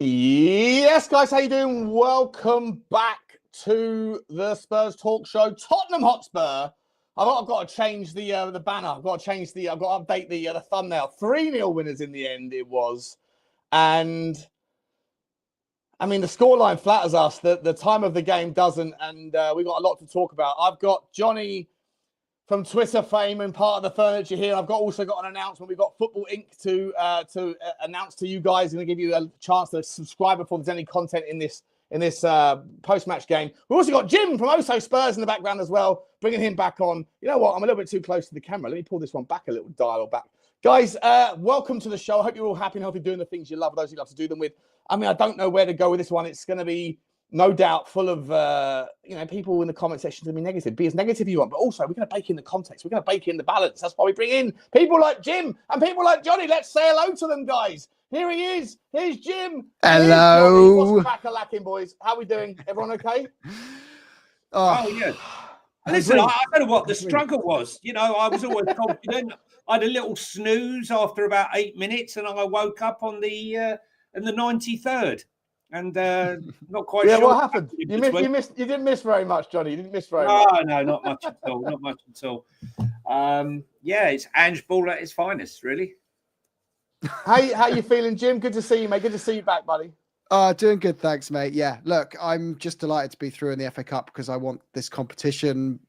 Yes, guys, how you doing? Welcome back to the Spurs Talk Show. Tottenham Hotspur. I've got to change the banner. I've got to update the thumbnail. 3-0 winners in the end it was. And I mean, the scoreline flatters us. The time of the game doesn't, and we've got a lot to talk about. I've got Jonny from Twitter fame and part of the furniture here. I've also got an announcement. We've got Football Inc. to announce to you guys. I'm going to give you a chance to subscribe before there's any content in this post-match game. We've also got Jim from Oso Spurs in the background as well, bringing him back on. You know what? I'm a little bit too close to the camera. Let me pull this one back a little, dial back. Guys, welcome to the show. I hope you're all happy and healthy doing the things you love, those you love to do them with. I mean, I don't know where to go with this one. It's going to be no doubt full of, people in the comment section to be negative. Be as negative as you want, but also we're going to bake in the context. We're going to bake in the balance. That's why we bring in people like Jim and people like Jonny. Let's say hello to them, guys. Here he is. Here's Jim. Hello. What's crack-a-lacking, boys? How we doing? Everyone okay? Oh yeah. Listen, I don't know what the struggle was. You know, I was always confident. I had a little snooze after about 8 minutes, and I woke up on the in the 93rd. And not quite sure. Yeah, what happened? You didn't miss very much, Jonny. You didn't miss very much. No, not much at all. Not much at all. It's Ange Ball at its finest, really. How you feeling, Jim? Good to see you, mate. Good to see you back, buddy. Doing good, thanks, mate. Yeah, look, I'm just delighted to be through in the FA Cup because I want this competition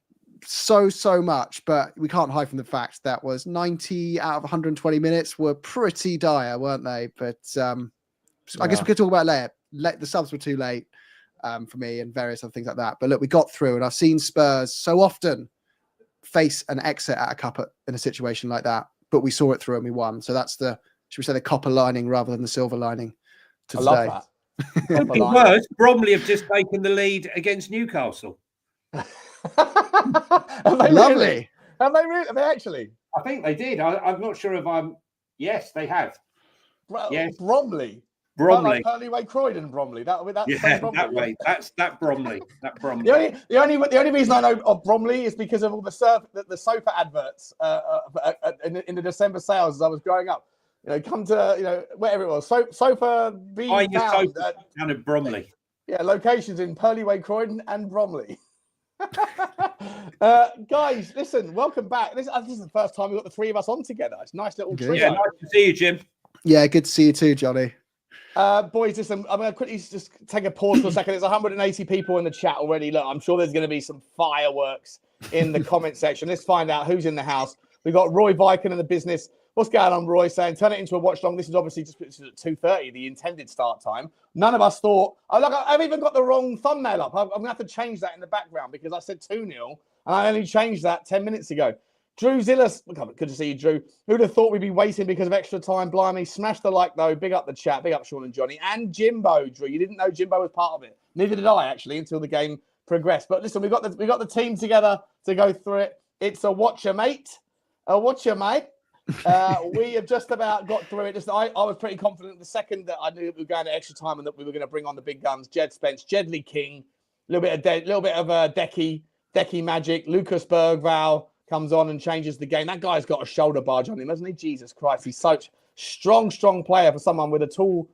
so much, but we can't hide from the fact that was 90 out of 120 minutes were pretty dire, weren't they? But I guess we could talk about later. The subs were too late for me and various other things like that. But look, we got through, and I've seen Spurs so often face an exit at a cup in a situation like that, but we saw it through and we won. So that's should we say the copper lining rather than the silver lining to today. Love that. Could be worse. Bromley have just taken the lead against Newcastle. Lovely. Have they actually? I think they did. I'm not sure if I'm. Yes, they have. Yes. Bromley. Bromley. Like Croydon Bromley. That Bromley. That way. That's that Bromley. That Bromley. The only reason I know of Bromley is because of all the sofa adverts in the December sales as I was growing up. You know, come to wherever it was. Sofa being found down at Bromley. Yeah, locations in Purley Croydon and Bromley. Guys, listen, welcome back. This is the first time we've got the three of us on together. It's a nice little trio. Yeah, nice to see you, Jim. Yeah, good to see you too, Jonny. Boys, listen, I'm going to quickly just take a pause for a second. There's 180 people in the chat already. Look, I'm sure there's going to be some fireworks in the comment section. Let's find out who's in the house. We've got Roy Viken in the business. What's going on, Roy? Saying, turn it into a watch long. This is obviously just at 2:30, the intended start time. None of us thought, I've even got the wrong thumbnail up. I'm going to have to change that in the background because I said 2-0 and I only changed that 10 minutes ago. Drew Zillas, good to see you, Drew. Who'd have thought we'd be waiting because of extra time? Blimey, smash the like, though. Big up the chat. Big up Sean and Jonny. And Jimbo, Drew. You didn't know Jimbo was part of it. Neither did I, actually, until the game progressed. But listen, we got the team together to go through it. It's a watcher, mate. A watcher, mate. We have just about got through it. I was pretty confident the second that I knew that we were going to extra time and that we were going to bring on the big guns. Jed Spence, Jedley King, a little bit of Decky magic. Lucas Bergval comes on and changes the game. That guy's got a shoulder barge on him, hasn't he? Jesus Christ, he's such strong player for someone with a tall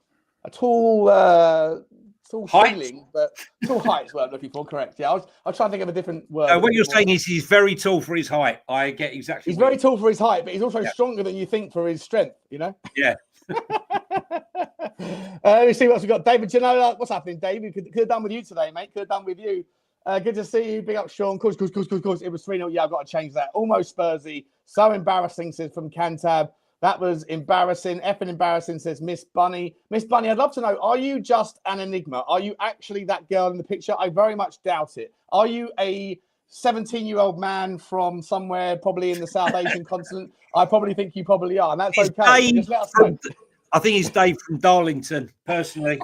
ceiling, but tall height is what I'm looking for. Correct. Yeah, I was trying to think of a different word. What you're saying is he's very tall for his height. I get exactly. He's very tall for his height, but he's also stronger than you think for his strength. You know. Yeah. Let me see what we got. David Ginola, what's happening, David? Could have done with you today, mate. Could have done with you. Good to see you. Big up, Sean. Of course. It was 3-0. Yeah, I've got to change that. Almost Spursy. So embarrassing, says from Cantab. That was embarrassing. Effing embarrassing, says Miss Bunny. Miss Bunny, I'd love to know, are you just an enigma? Are you actually that girl in the picture? I very much doubt it. Are you a 17-year-old man from somewhere, probably in the South Asian continent? I probably think you probably are, and that's okay. Just let us know. I think it's Dave from Darlington, personally.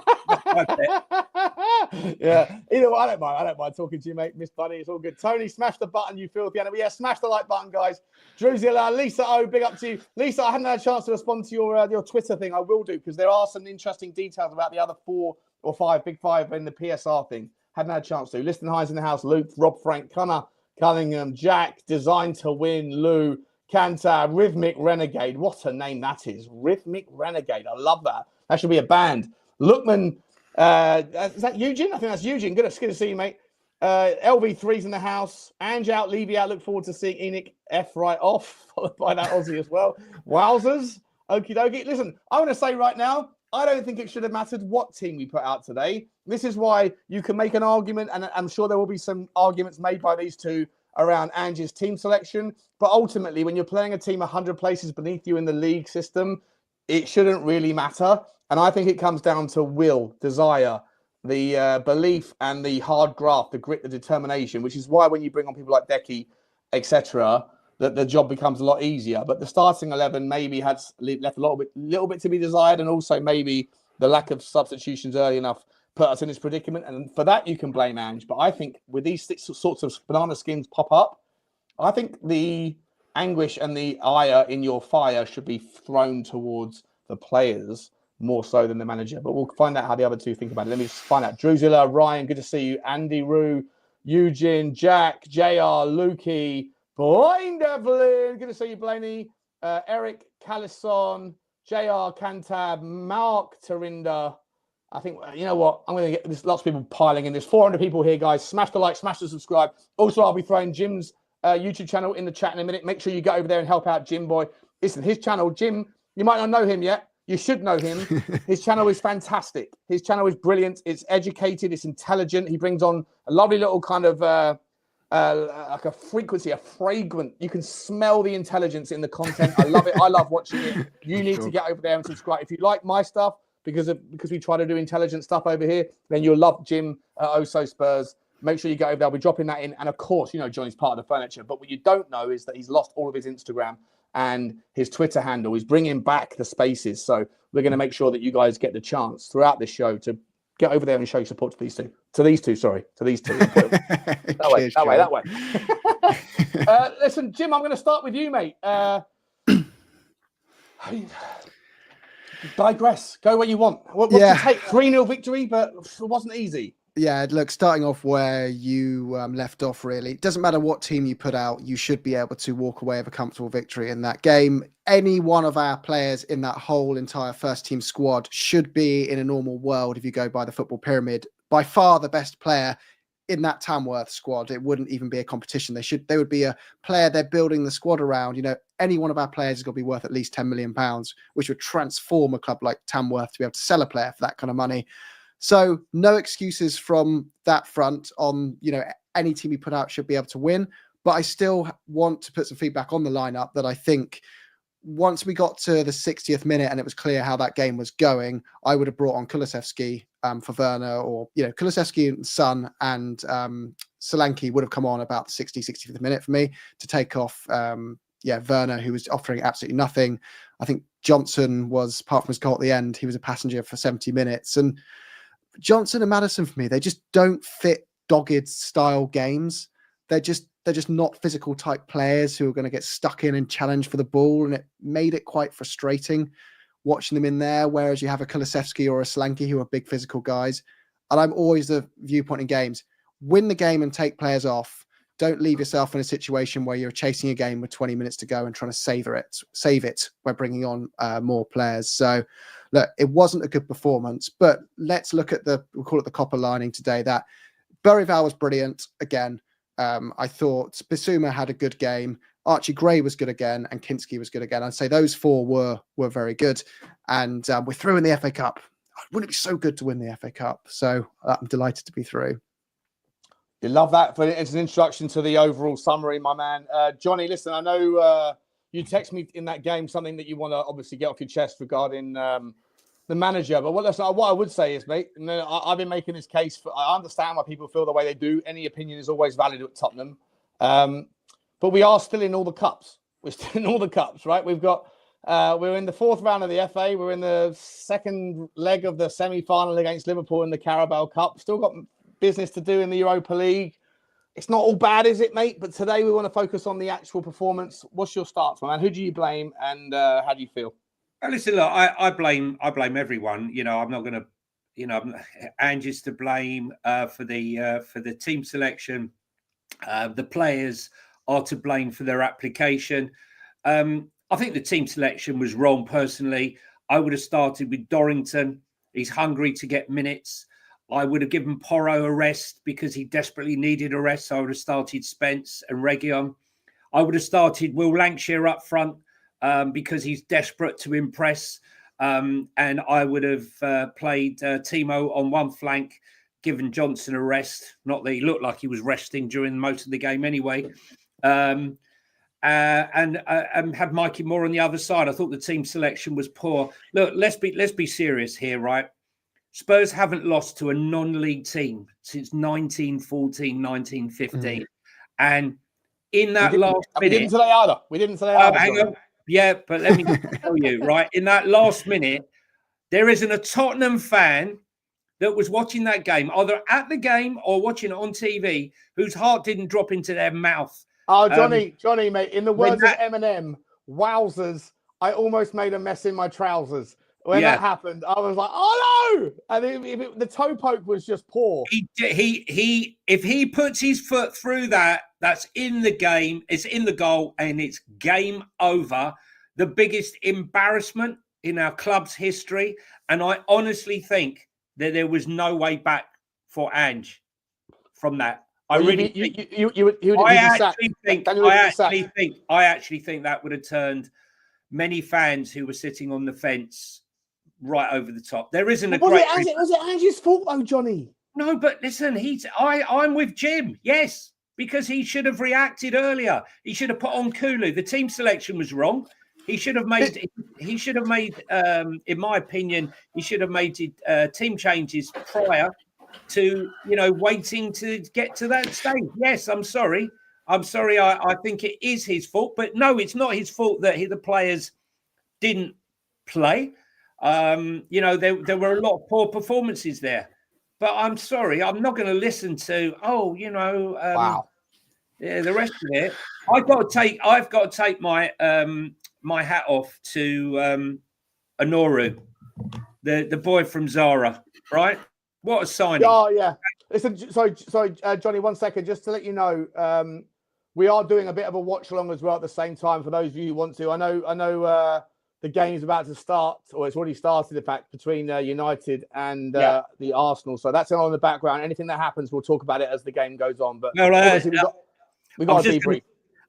Yeah, either way, I don't mind talking to you, mate. Miss Bunny, it's all good. Tony, smash the button, you filthy animal. Yeah, smash the like button, guys. Drew Zilla, Lisa O, big up to you. Lisa, I haven't had a chance to respond to your Twitter thing. I will do, because there are some interesting details about the other 4 or 5, big 5 in the PSR thing. Hadn't had a chance to. Liston High's in the house. Luke, Rob, Frank, Connor, Cunningham, Jack, Designed to Win, Lou, Kantar, Rhythmic Renegade. What a name that is. Rhythmic Renegade. I love that. That should be a band. Lookman, is that Eugene? I think that's Eugene. Good to see you, mate. LV3's in the house. Ange out, Levy out. Look forward to seeing Enoch F right off, followed by that Aussie as well. Wowzers. Okie dokie. Listen, I want to say right now, I don't think it should have mattered what team we put out today. This is why you can make an argument, and I'm sure there will be some arguments made by these two around Ange's team selection. But ultimately, when you're playing a team 100 places beneath you in the league system, it shouldn't really matter. And I think it comes down to will, desire, the belief, and the hard graft, the grit, the determination, which is why when you bring on people like Decky, etc., that the job becomes a lot easier. But the starting 11 maybe had left a little bit to be desired, and also maybe the lack of substitutions early enough put us in this predicament. And for that, you can blame Ange. But I think with these sorts of banana skins pop up, I think the anguish and the ire in your fire should be thrown towards the players more so than the manager. But we'll find out how the other two think about it. Let me just find out. Drusilla, Ryan, good to see you. Andy Rue, Eugene, Jack, JR, Lukey, Blaine Devlin, good to see you, Blaney. Eric, Callison, JR, Cantab, Mark, Tarinda. I think, you know what? I'm going to get there's lots of people piling in. There's 400 people here, guys. Smash the like, smash the subscribe. Also, I'll be throwing Jim's YouTube channel in the chat in a minute. Make sure you go over there and help out Jim Boy. Listen, his channel, Jim, you might not know him yet. You should know him. His channel is fantastic. His channel is brilliant. It's educated. It's intelligent. He brings on a lovely little kind of like a frequency, a fragrant. You can smell the intelligence in the content. I love it. I love watching it. You need to get over there and subscribe. If you like my stuff, because we try to do intelligent stuff over here, then you'll love Jim at Oso Spurs. Make sure you go over there. I'll be dropping that in. And of course, you know, Johnny's part of the furniture. But what you don't know is that he's lost all of his Instagram and his Twitter handle. He's bringing back the spaces. So we're going to make sure that you guys get the chance throughout this show to get over there and show your support to these two. To these two. That way. Listen, Jim, I'm going to start with you, mate. Digress. Go where you want. What's your take? 3-0 victory, but it wasn't easy. Yeah, look, starting off where you left off, really. It doesn't matter what team you put out, you should be able to walk away with a comfortable victory in that game. Any one of our players in that whole entire first team squad should be, in a normal world, if you go by the football pyramid, by far the best player in that Tamworth squad. It wouldn't even be a competition. They would be a player they're building the squad around. You know, any one of our players is going to be worth at least £10 million, which would transform a club like Tamworth to be able to sell a player for that kind of money. So no excuses from that front on, you know, any team you put out should be able to win. But I still want to put some feedback on the lineup that I think once we got to the 60th minute and it was clear how that game was going, I would have brought on Kulusevski for Werner, or, you know, Kulusevski and Son and Solanke would have come on about the 65th minute for me to take off, Werner, who was offering absolutely nothing. I think Johnson was, apart from his goal at the end, he was a passenger for 70 minutes. And Johnson and Maddison, for me, they just don't fit dogged style games. They're just not physical type players who are going to get stuck in and challenge for the ball. And it made it quite frustrating watching them in there. Whereas you have a Kulusevski or a Solanke who are big physical guys. And I'm always the viewpoint in games: win the game and take players off. Don't leave yourself in a situation where you're chasing a game with 20 minutes to go and trying to save it by bringing on more players. So, look, it wasn't a good performance, but let's look at we'll call it the copper lining today. That Burival was brilliant again. I thought Bissouma had a good game. Archie Gray was good again, and Kinski was good again. I'd say those four were very good. And we're through in the FA Cup. Wouldn't it be so good to win the FA Cup? So I'm delighted to be through. You love that. It's an introduction to the overall summary, my man. Johnny, listen, I know you text me in that game something that you want to obviously get off your chest regarding the manager. But what I would say is, mate, I've been making this case. I understand why people feel the way they do. Any opinion is always valid at Tottenham. But we are still in all the cups. We're still in all the cups, right? We've got, we're in the fourth round of the FA. We're in the second leg of the semi-final against Liverpool in the Carabao Cup. Still got business to do in the Europa League. It's not all bad, is it, mate? But today we want to focus on the actual performance. What's your stance, man? Who do you blame, and how do you feel? Listen, look, I blame everyone. You know, I'm not going to, you know, Ange's to blame for the team selection. The players are to blame for their application. I think the team selection was wrong. Personally, I would have started with Dorrington He's hungry to get minutes. I would have given Porro a rest because he desperately needed a rest. So I would have started Spence and Reguilon. I would have started Will Lancashire up front because he's desperate to impress. And I would have played Timo on one flank, given Johnson a rest. Not that he looked like he was resting during most of the game anyway. And have Mikey Moore on the other side. I thought the team selection was poor. Look, let's be serious here, right? Spurs haven't lost to a non-league team since 1914, 1915. And in that last minute... We didn't today either. We didn't today either. Hang on. Yeah, but let me tell you, right? In that last minute, there isn't a Tottenham fan that was watching that game, either at the game or watching it on TV, whose heart didn't drop into their mouth. Oh, Jonny, mate, in the words of Eminem, wowzers, I almost made a mess in my trousers. When that happened, I was like, "Oh no!" And the toe poke was just poor. If he puts his foot through that, that's in the game. It's in the goal, and it's game over. The biggest embarrassment in our club's history, and I honestly think that there was no way back for Ange from that. I actually think that would have turned many fans who were sitting on the fence right over the top. There isn't was it Ange's fault though, Jonny? No, but listen, I'm with Jim. Yes, because he should have reacted earlier. He should have put on Kulu. The team selection was wrong. He should have made. In my opinion, he should have made team changes prior to waiting to get to that stage. Yes, I'm sorry. I think it is his fault, but no, it's not his fault that the players didn't play. There were a lot of poor performances there, but I'm sorry, I'm not going to listen to wow. Yeah, the rest of it. I've got to take my my hat off to Anoru, the boy from Zara, right? What a signing! Oh yeah. Listen, sorry, Jonny, 1 second, just to let you know, we are doing a bit of a watch along as well at the same time for those of you who want to. I know. The game's about to start, or it's already started, in fact, between United and the Arsenal. So that's on in the background. Anything that happens, we'll talk about it as the game goes on. But we got a debrief.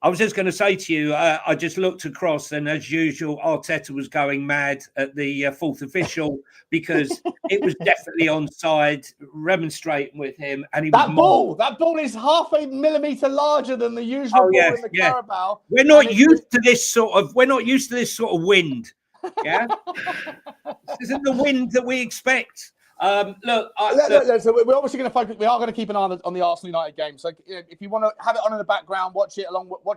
I was just going to say to you, I just looked across, and as usual, Arteta was going mad at the fourth official because it was definitely onside, remonstrating with him, and that ball is half a millimetre larger than the usual ball in the Carabao. We're not used to this sort of wind. Yeah, this isn't the wind that we expect. So we're obviously going to focus. We are going to keep an eye on the Arsenal United game. So if you want to have it on in the background, watch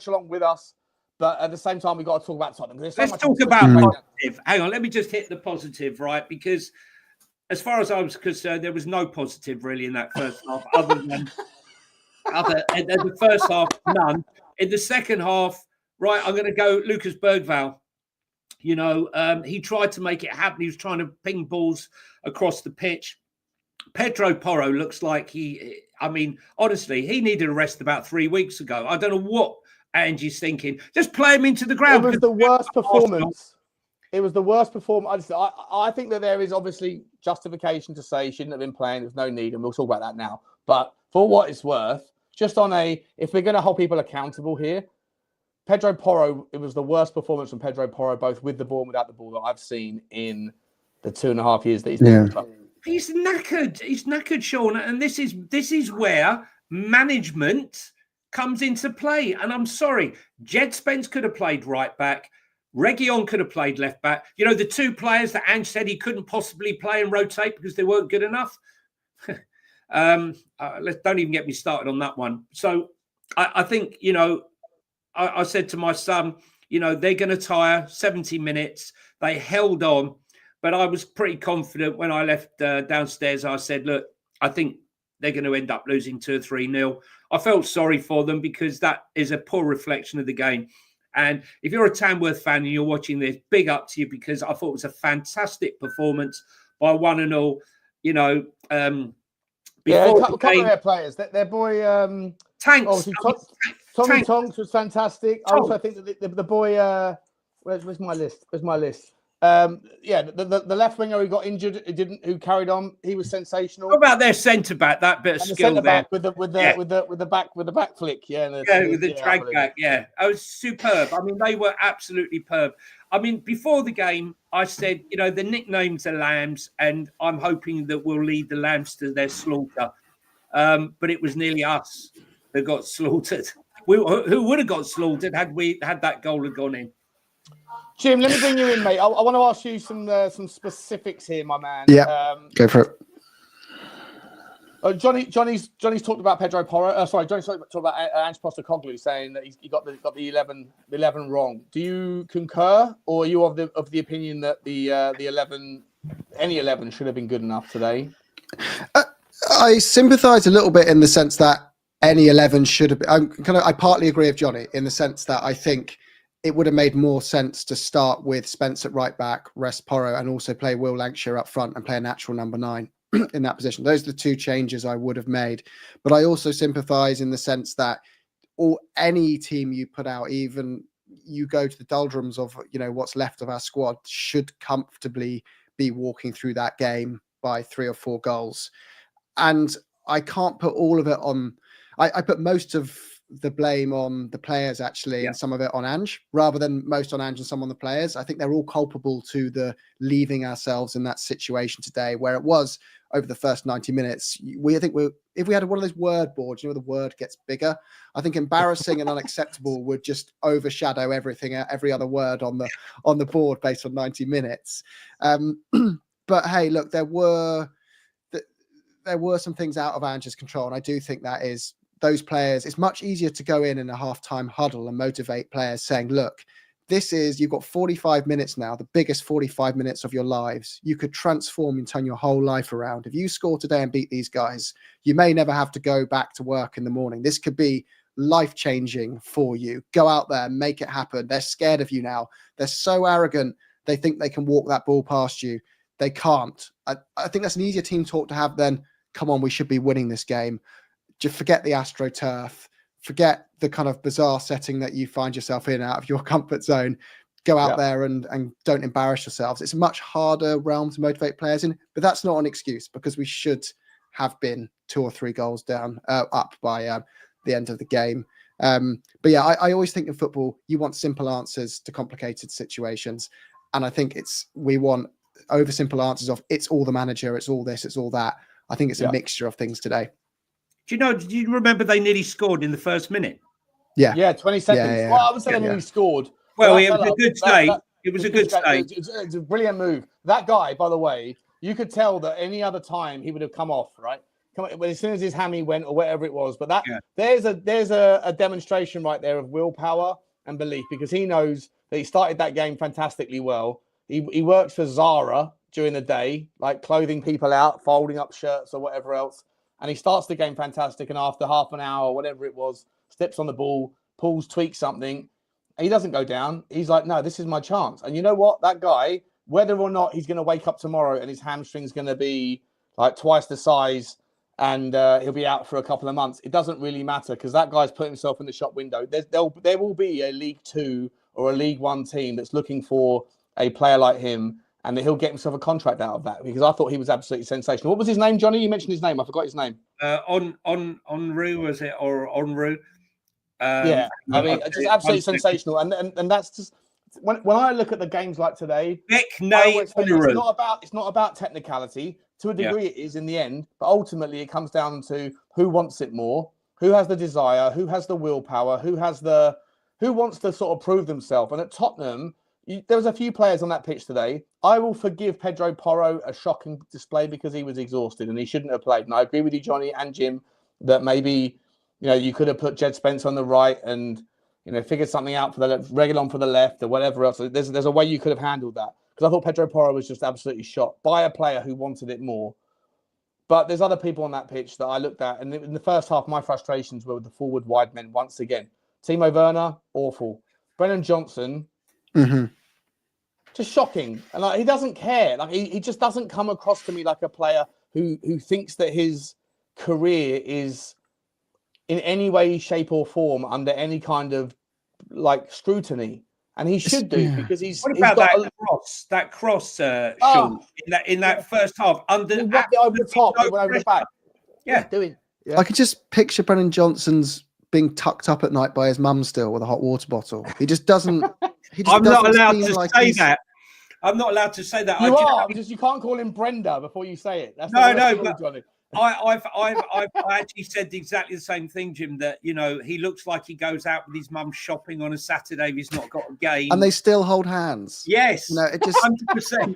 along with us. But at the same time, we've got to talk about Tottenham. Let's talk about positive. Hang on, let me just hit the positive, right? Because as far as I was concerned, there was no positive really in that first half, other than the first half, none. In the second half, right, I'm going to go Lucas Bergvall. He tried to make it happen. He was trying to ping balls across the pitch. Pedro Porro looks like honestly, he needed a rest about 3 weeks ago. I don't know what Angie's thinking. Just play him into the ground. It was the worst performance. It was the worst performance. I think that there is obviously justification to say he shouldn't have been playing. There's no need, and we'll talk about that now. But for what it's worth, just if we're going to hold people accountable here, Pedro Porro, it was the worst performance from Pedro Porro, both with the ball and without the ball, that I've seen in the 2.5 years that he's been in the club. He's knackered. He's knackered, Sean. And this is where management comes into play. And I'm sorry, Jed Spence could have played right back. Reguilon could have played left back. The two players that Ange said he couldn't possibly play and rotate because they weren't good enough. Don't even get me started on that one. So I think, I said to my son, they're going to tire 70 minutes. They held on, but I was pretty confident when I left downstairs. I said, look, I think they're going to end up losing 2 or 3-0. I felt sorry for them because that is a poor reflection of the game. And if you're a Tamworth fan and you're watching this, big up to you because I thought it was a fantastic performance by one and all. A couple of their players. Their boy... Tanks. Tommy Tonks was fantastic. I also think that the boy, where's my list? The left winger who got injured, who carried on, he was sensational. What about their centre back? That bit of and skill the there with the back flick, with the drag back, It was superb. I mean, they were absolutely superb. I mean, before the game, I said, the nicknames are Lambs, and I'm hoping that we'll lead the Lambs to their slaughter. But it was nearly us that got slaughtered. Who would have got slaughtered had that goal had gone in? Jim, let me bring you in, mate. I want to ask you some specifics here, my man. Yeah, go for it. Johnny's talked about Pedro Porro. Johnny's talked about Ange Postecoglou saying that he got the 11 wrong. Do you concur, or are you of the opinion that the 11 should have been good enough today? I sympathise a little bit in the sense that any 11 should have been. I partly agree with Johnny in the sense that I think it would have made more sense to start with Spence at right back, rest Porro, and also play Will Lancashire up front and play a natural number 9 in that position. Those are the two changes I would have made. But I also sympathise in the sense that any team you put out, even you go to the doldrums of what's left of our squad, should comfortably be walking through that game by 3 or 4 goals. And I can't put all of it on. I put most of the blame on the players and some of it on Ange, rather than most on Ange and some on the players. I think they're all culpable to the leaving ourselves in that situation today, where it was over the first 90 minutes. If we had one of those word boards, the word gets bigger. I think embarrassing and unacceptable would just overshadow every other word on the board based on 90 minutes. But hey, look, there were some things out of Ange's control, and I do think that is those players. It's much easier to go in a halftime huddle and motivate players saying, look, you've got 45 minutes now, the biggest 45 minutes of your lives. You could transform and turn your whole life around. If you score today and beat these guys, you may never have to go back to work in the morning. This could be life-changing for you. Go out there, make it happen. They're scared of you now. They're so arrogant. They think they can walk that ball past you. They can't. I think that's an easier team talk to have than, come on, we should be winning this game. Just forget the AstroTurf. Forget the kind of bizarre setting that you find yourself in out of your comfort zone. Go out there and don't embarrass yourselves. It's a much harder realm to motivate players in, but that's not an excuse, because we should have been 2 or 3 goals down, up by the end of the game. But yeah, I always think in football, you want simple answers to complicated situations. And I think we want oversimple answers of it's all the manager, it's all this, it's all that. I think it's a mixture of things today. Do you remember they nearly scored in the first minute? Yeah. 20 seconds. Yeah. Well, I would say they nearly scored. Well, it was a good save. It was a good save. It's a brilliant move. That guy, by the way, you could tell that any other time he would have come off, right? As soon as his hammy went or whatever it was. But there's a demonstration right there of willpower and belief, because he knows that he started that game fantastically well. He works for Zara during the day, like clothing people out, folding up shirts or whatever else. And he starts the game fantastic. And after half an hour or whatever it was, steps on the ball, tweaks something. And he doesn't go down. He's like, no, this is my chance. And you know what? That guy, whether or not he's going to wake up tomorrow and his hamstring's going to be like twice the size and he'll be out for a couple of months, it doesn't really matter, because that guy's put himself in the shop window. There will be a League Two or a League One team that's looking for a player like him, and that he'll get himself a contract out of that, because I thought he was absolutely sensational. What was his name, Johnny? You mentioned his name. I forgot his name. Onru, was it? Or Onru? I mean, just absolutely sensational. And that's just, when I look at the games like today, it's not about technicality. To a degree it is in the end, but ultimately it comes down to who wants it more, who has the desire, who has the willpower, who wants to sort of prove themselves. And at Tottenham, there was a few players on that pitch today. I will forgive Pedro Porro a shocking display because he was exhausted and he shouldn't have played. And I agree with you, Johnny and Jim, that maybe you could have put Jed Spence on the right and figured something out for the Reguilon for the left or whatever else. There's a way you could have handled that, because I thought Pedro Porro was just absolutely shot by a player who wanted it more. But there's other people on that pitch that I looked at, and in the first half, my frustrations were with the forward wide men once again. Timo Werner, awful. Brennan Johnson. Just shocking. And he doesn't care. He just doesn't come across to me like a player who thinks that his career is in any way, shape or form under any kind of scrutiny. and he should do because he's. What about that cross, Sean, in that first half under he whacked it over the top, it went over the back. Yeah, doing. Yeah. I could just picture Brennan Johnson's being tucked up at night by his mum still with a hot water bottle. He just doesn't. I'm not allowed to say that. I'm not allowed to say that. You are. You can't call him Brenda before you say it. That's no. I've actually said exactly the same thing, Jim. That he looks like he goes out with his mum shopping on a Saturday if he's not got a game, and they still hold hands. Yes, it just 100%.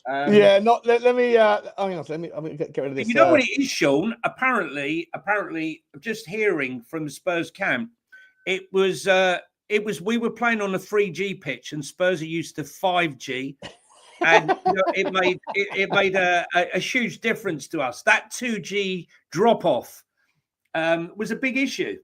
Yeah, not. Let me. Hang on. Let me get rid of this. You know what it is, Sean? Apparently, just hearing from the Spurs camp, it was. We were playing on a 3G pitch, and Spurs are used to 5G. And it made a huge difference to us. That 2G drop off was a big issue.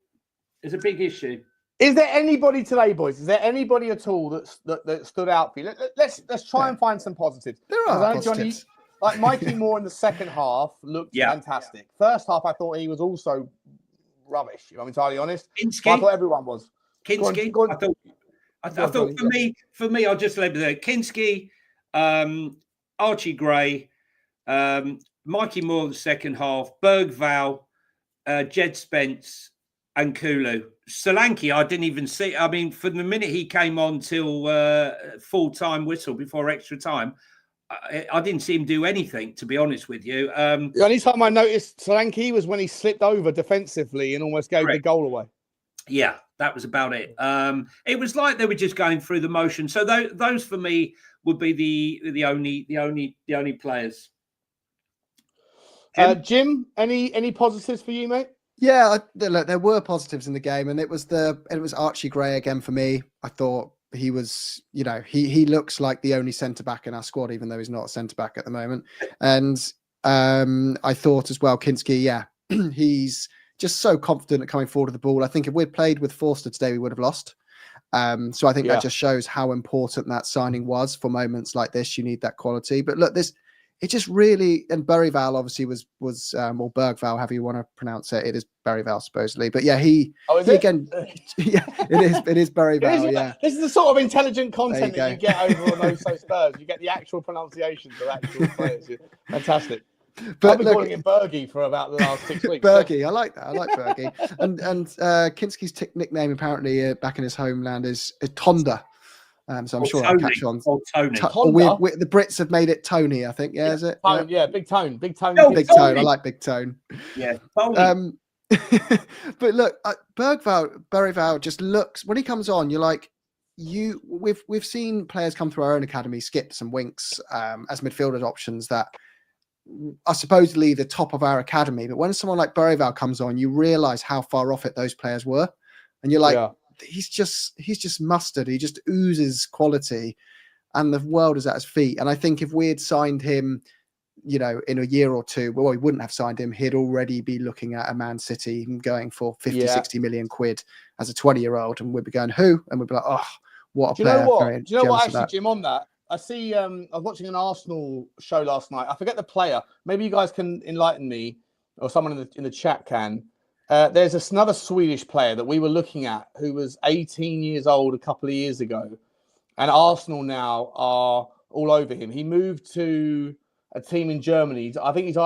It's a big issue. Is there anybody today, boys? Is there anybody at all that stood out for you? Let's try and find some positives. There are positives. Like Micky Moore in the second half looked fantastic. First half, I thought he was also rubbish. I'm entirely honest. Kinski. I thought everyone was. Kinski. I thought for me, I'll just leave it there. Kinski. Archie Gray, Micky Moore in the second half, Bergvall, Jed Spence, and Kulu. Solanke, I didn't even see. I mean, from the minute he came on till full-time whistle before extra time, I didn't see him do anything, to be honest with you. The only time I noticed Solanke was when he slipped over defensively and almost gave the goal away. Yeah, that was about it. It was like they were just going through the motion. So those for me would be the only players. Jim, any positives for you, mate? Yeah, look, there were positives in the game, and it was Archie Gray again for me. I thought he was, he looks like the only centre back in our squad, even though he's not a centre back at the moment. And I thought as well, Kinski, he's just so confident at coming forward with the ball. I think if we'd played with Forster today, we would have lost. So I think that just shows how important that signing was for moments like this. You need that quality. But look, it just really, and Bergvall obviously was or Bergvall, however you want to pronounce it. It is Bergvall he again, it is Bergvall. This is the sort of intelligent content that you get over on those Spurs. You get the actual pronunciations of actual players. Fantastic. But I've been calling him Bergie for about the last 6 weeks. Bergie, I like that. I like Bergie. and Kinski's nickname apparently back in his homeland is Tonda. So I'm sure I'll catch on. Tony. The Brits have made it Tony, I think. Yeah, is it? Tone, Big Tone. Big Tone. I like Big Tone. Yeah. But look, Bergvall just looks, when he comes on, you're like, we've seen players come through our own academy, Skips and Winks, as midfielder options that are supposedly the top of our academy. But when someone like Bergvall comes on, you realise how far off it those players were, and you're like, he's just mustard. He just oozes quality, and the world is at his feet. And I think if we had signed him, in a year or two, well, we wouldn't have signed him. He'd already be looking at a Man City going for 50, 60 million quid as a 20-year-old, and we'd be going, who? And we'd be like, oh, what a player. Do you know what, actually, Jim, on that? I see, I was watching an Arsenal show last night. I forget the player. Maybe you guys can enlighten me, or someone in the chat can. There's another Swedish player that we were looking at who was 18 years old a couple of years ago. And Arsenal now are all over him. He moved to a team in Germany. I think is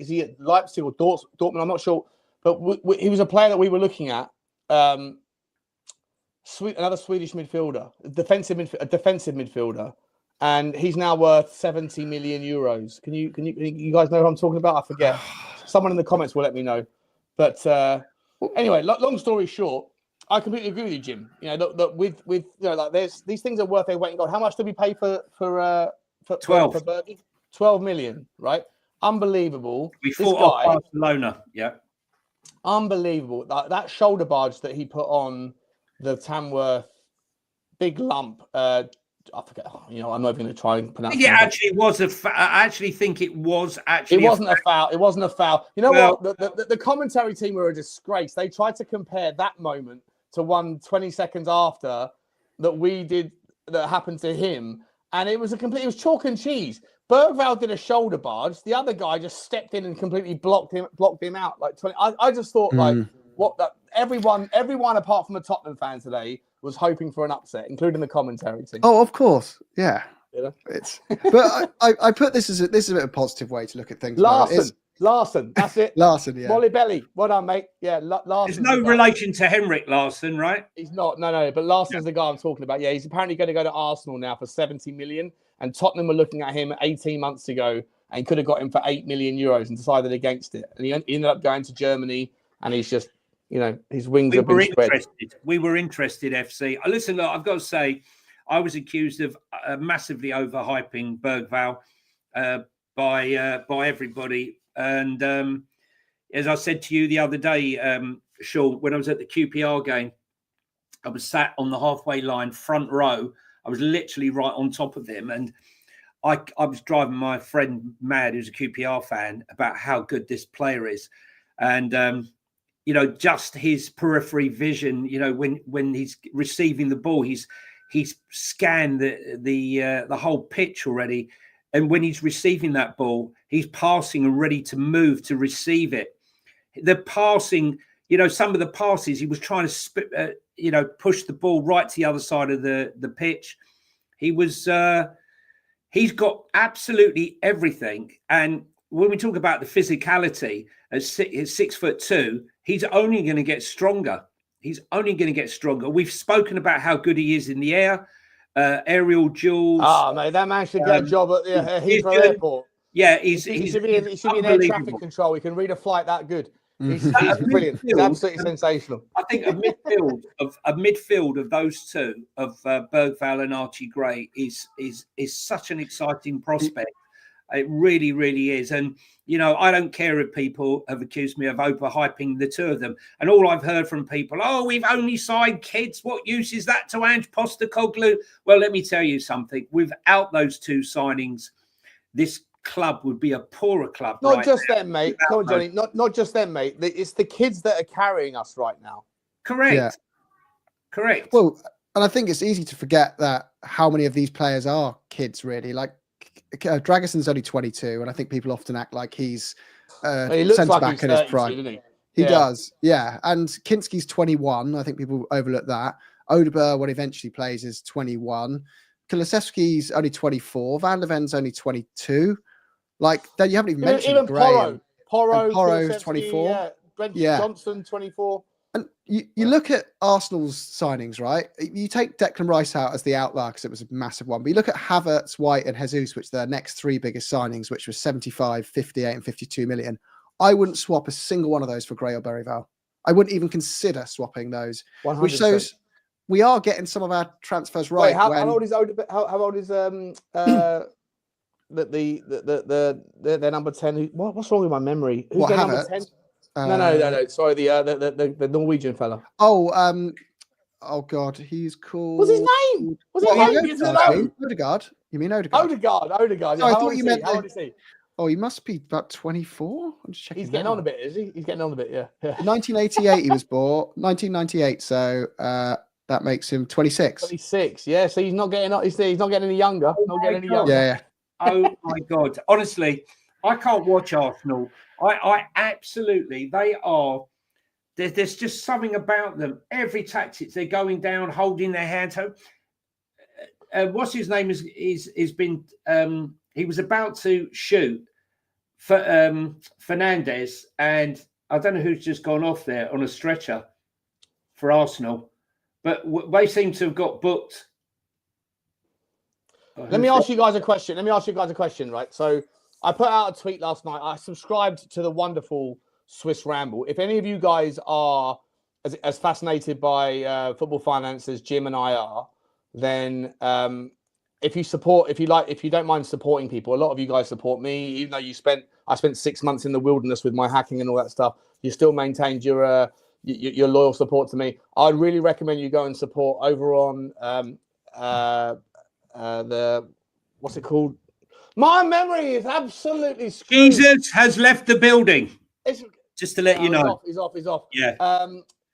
he at Leipzig or Dortmund? I'm not sure. But he was a player that we were looking at. Another Swedish midfielder, a defensive midfielder, and he's now worth 70 million euros. Can you guys know who I'm talking about? I forget. Someone in the comments will let me know. But anyway, long story short, I completely agree with you, Jim. With like these things are worth their weight in gold. How much did we pay for 12 for Bergie? 12 million, right? Unbelievable. We fought off Barcelona, yeah. Unbelievable. That shoulder barge that he put on the Tamworth big lump. I forget. I'm not even going to try and pronounce. I actually think it was actually. It wasn't a foul. It wasn't a foul. You know what? The commentary team were a disgrace. They tried to compare that moment to 20 seconds after that happened to him, and it was chalk and cheese. Bergvall did a shoulder barge. The other guy just stepped in and completely blocked him out. Like 20. I just thought everyone apart from the Tottenham fan today was hoping for an upset, including the commentary team. Oh, of course, yeah. You know? But I put this as a bit of a positive way to look at things. Larson, that's it. Larson, yeah. Molly Belly, well done, mate. Yeah, Larson. There's no relation to Henrik Larsson, right? He's not. No. But Larson's the guy I'm talking about. Yeah, he's apparently going to go to Arsenal now for 70 million, and Tottenham were looking at him 18 months ago and could have got him for 8 million euros and decided against it. And he ended up going to Germany, and he's just, his wings have been spread. We were interested, FC. Listen, look, I've got to say, I was accused of massively overhyping Bergvall by everybody. And as I said to you the other day, Sean, when I was at the QPR game, I was sat on the halfway line, front row. I was literally right on top of him. And I was driving my friend mad, who's a QPR fan, about how good this player is. And, just his periphery vision, when he's receiving the ball, he's scanned the whole pitch already. And when he's receiving that ball, he's passing and ready to move to receive it. The passing, some of the passes, he was trying to, push the ball right to the other side of the pitch. He's got absolutely everything. And when we talk about the physicality at 6'2", he's only going to get stronger. He's only going to get stronger. We've spoken about how good he is in the air. Aerial duels. Oh, mate, that man should get a job at Heathrow Airport. Yeah, he should be in air traffic control. He can read a flight that good. He's brilliant. He's absolutely sensational. I think a midfield of those two, of Bergvall and Archie Gray, is such an exciting prospect. It really, really is. And I don't care if people have accused me of overhyping the two of them. And all I've heard from people, we've only signed kids. What use is that to Ange Postecoglou? Well, let me tell you something. Without those two signings, this club would be a poorer club. Not just them, mate. Come on, Johnny. Not just them, mate. It's the kids that are carrying us right now. Correct. Yeah. Correct. Well, and I think it's easy to forget that how many of these players are kids, really. Like, Dragison's only 22, and I think people often act like he's centre-back in his prime. He does, yeah. And Kinski's 21. I think people overlook that. Odegaard, when he eventually plays, is 21. Kulusevski's only 24. Van de Ven's only 22. Like, then you haven't even mentioned Gray. Porro's 24. Yeah. Brennan Johnson, 24. And you look at Arsenal's signings, right? You take Declan Rice out as the outlier because it was a massive one. But you look at Havertz, White and Jesus, which are their next three biggest signings, which was 75, 58 and 52 million. I wouldn't swap a single one of those for Gray or Bergvall. I wouldn't even consider swapping those. 100%. Which shows we are getting some of our transfers right. Wait, how old is the number 10? What's wrong with my memory? Who's their number 10? No. Sorry, the Norwegian fella. Oh God, he's called. What's his name? Odegaard. You mean Odegaard? Odegaard. Oh, I thought you meant. How old is he? Oh, he must be about 24. I'm just checking. He's getting on a bit, is he? He's getting on a bit, yeah. 1988 he was born. 1998, so that makes him 26. 26, yeah. So he's not getting any younger. Yeah. Oh my God! Honestly, I can't watch Arsenal. I absolutely, they are. There's just something about them. Every tactic, they're going down, holding their hand. What's his name is been. He was about to shoot for Fernandez, and I don't know who's just gone off there on a stretcher for Arsenal, but they seem to have got booked. Let me ask you guys a question. Right, so I put out a tweet last night. I subscribed to the wonderful Swiss Ramble. If any of you guys are as fascinated by football finance as Jim and I are, then if you don't mind supporting people, a lot of you guys support me, even though I spent 6 months in the wilderness with my hacking and all that stuff. You still maintained your loyal support to me. I'd really recommend you go and support over on what's it called? My memory is absolutely screwed. Jesus has left the building. Just to let you know. He's off. Yeah.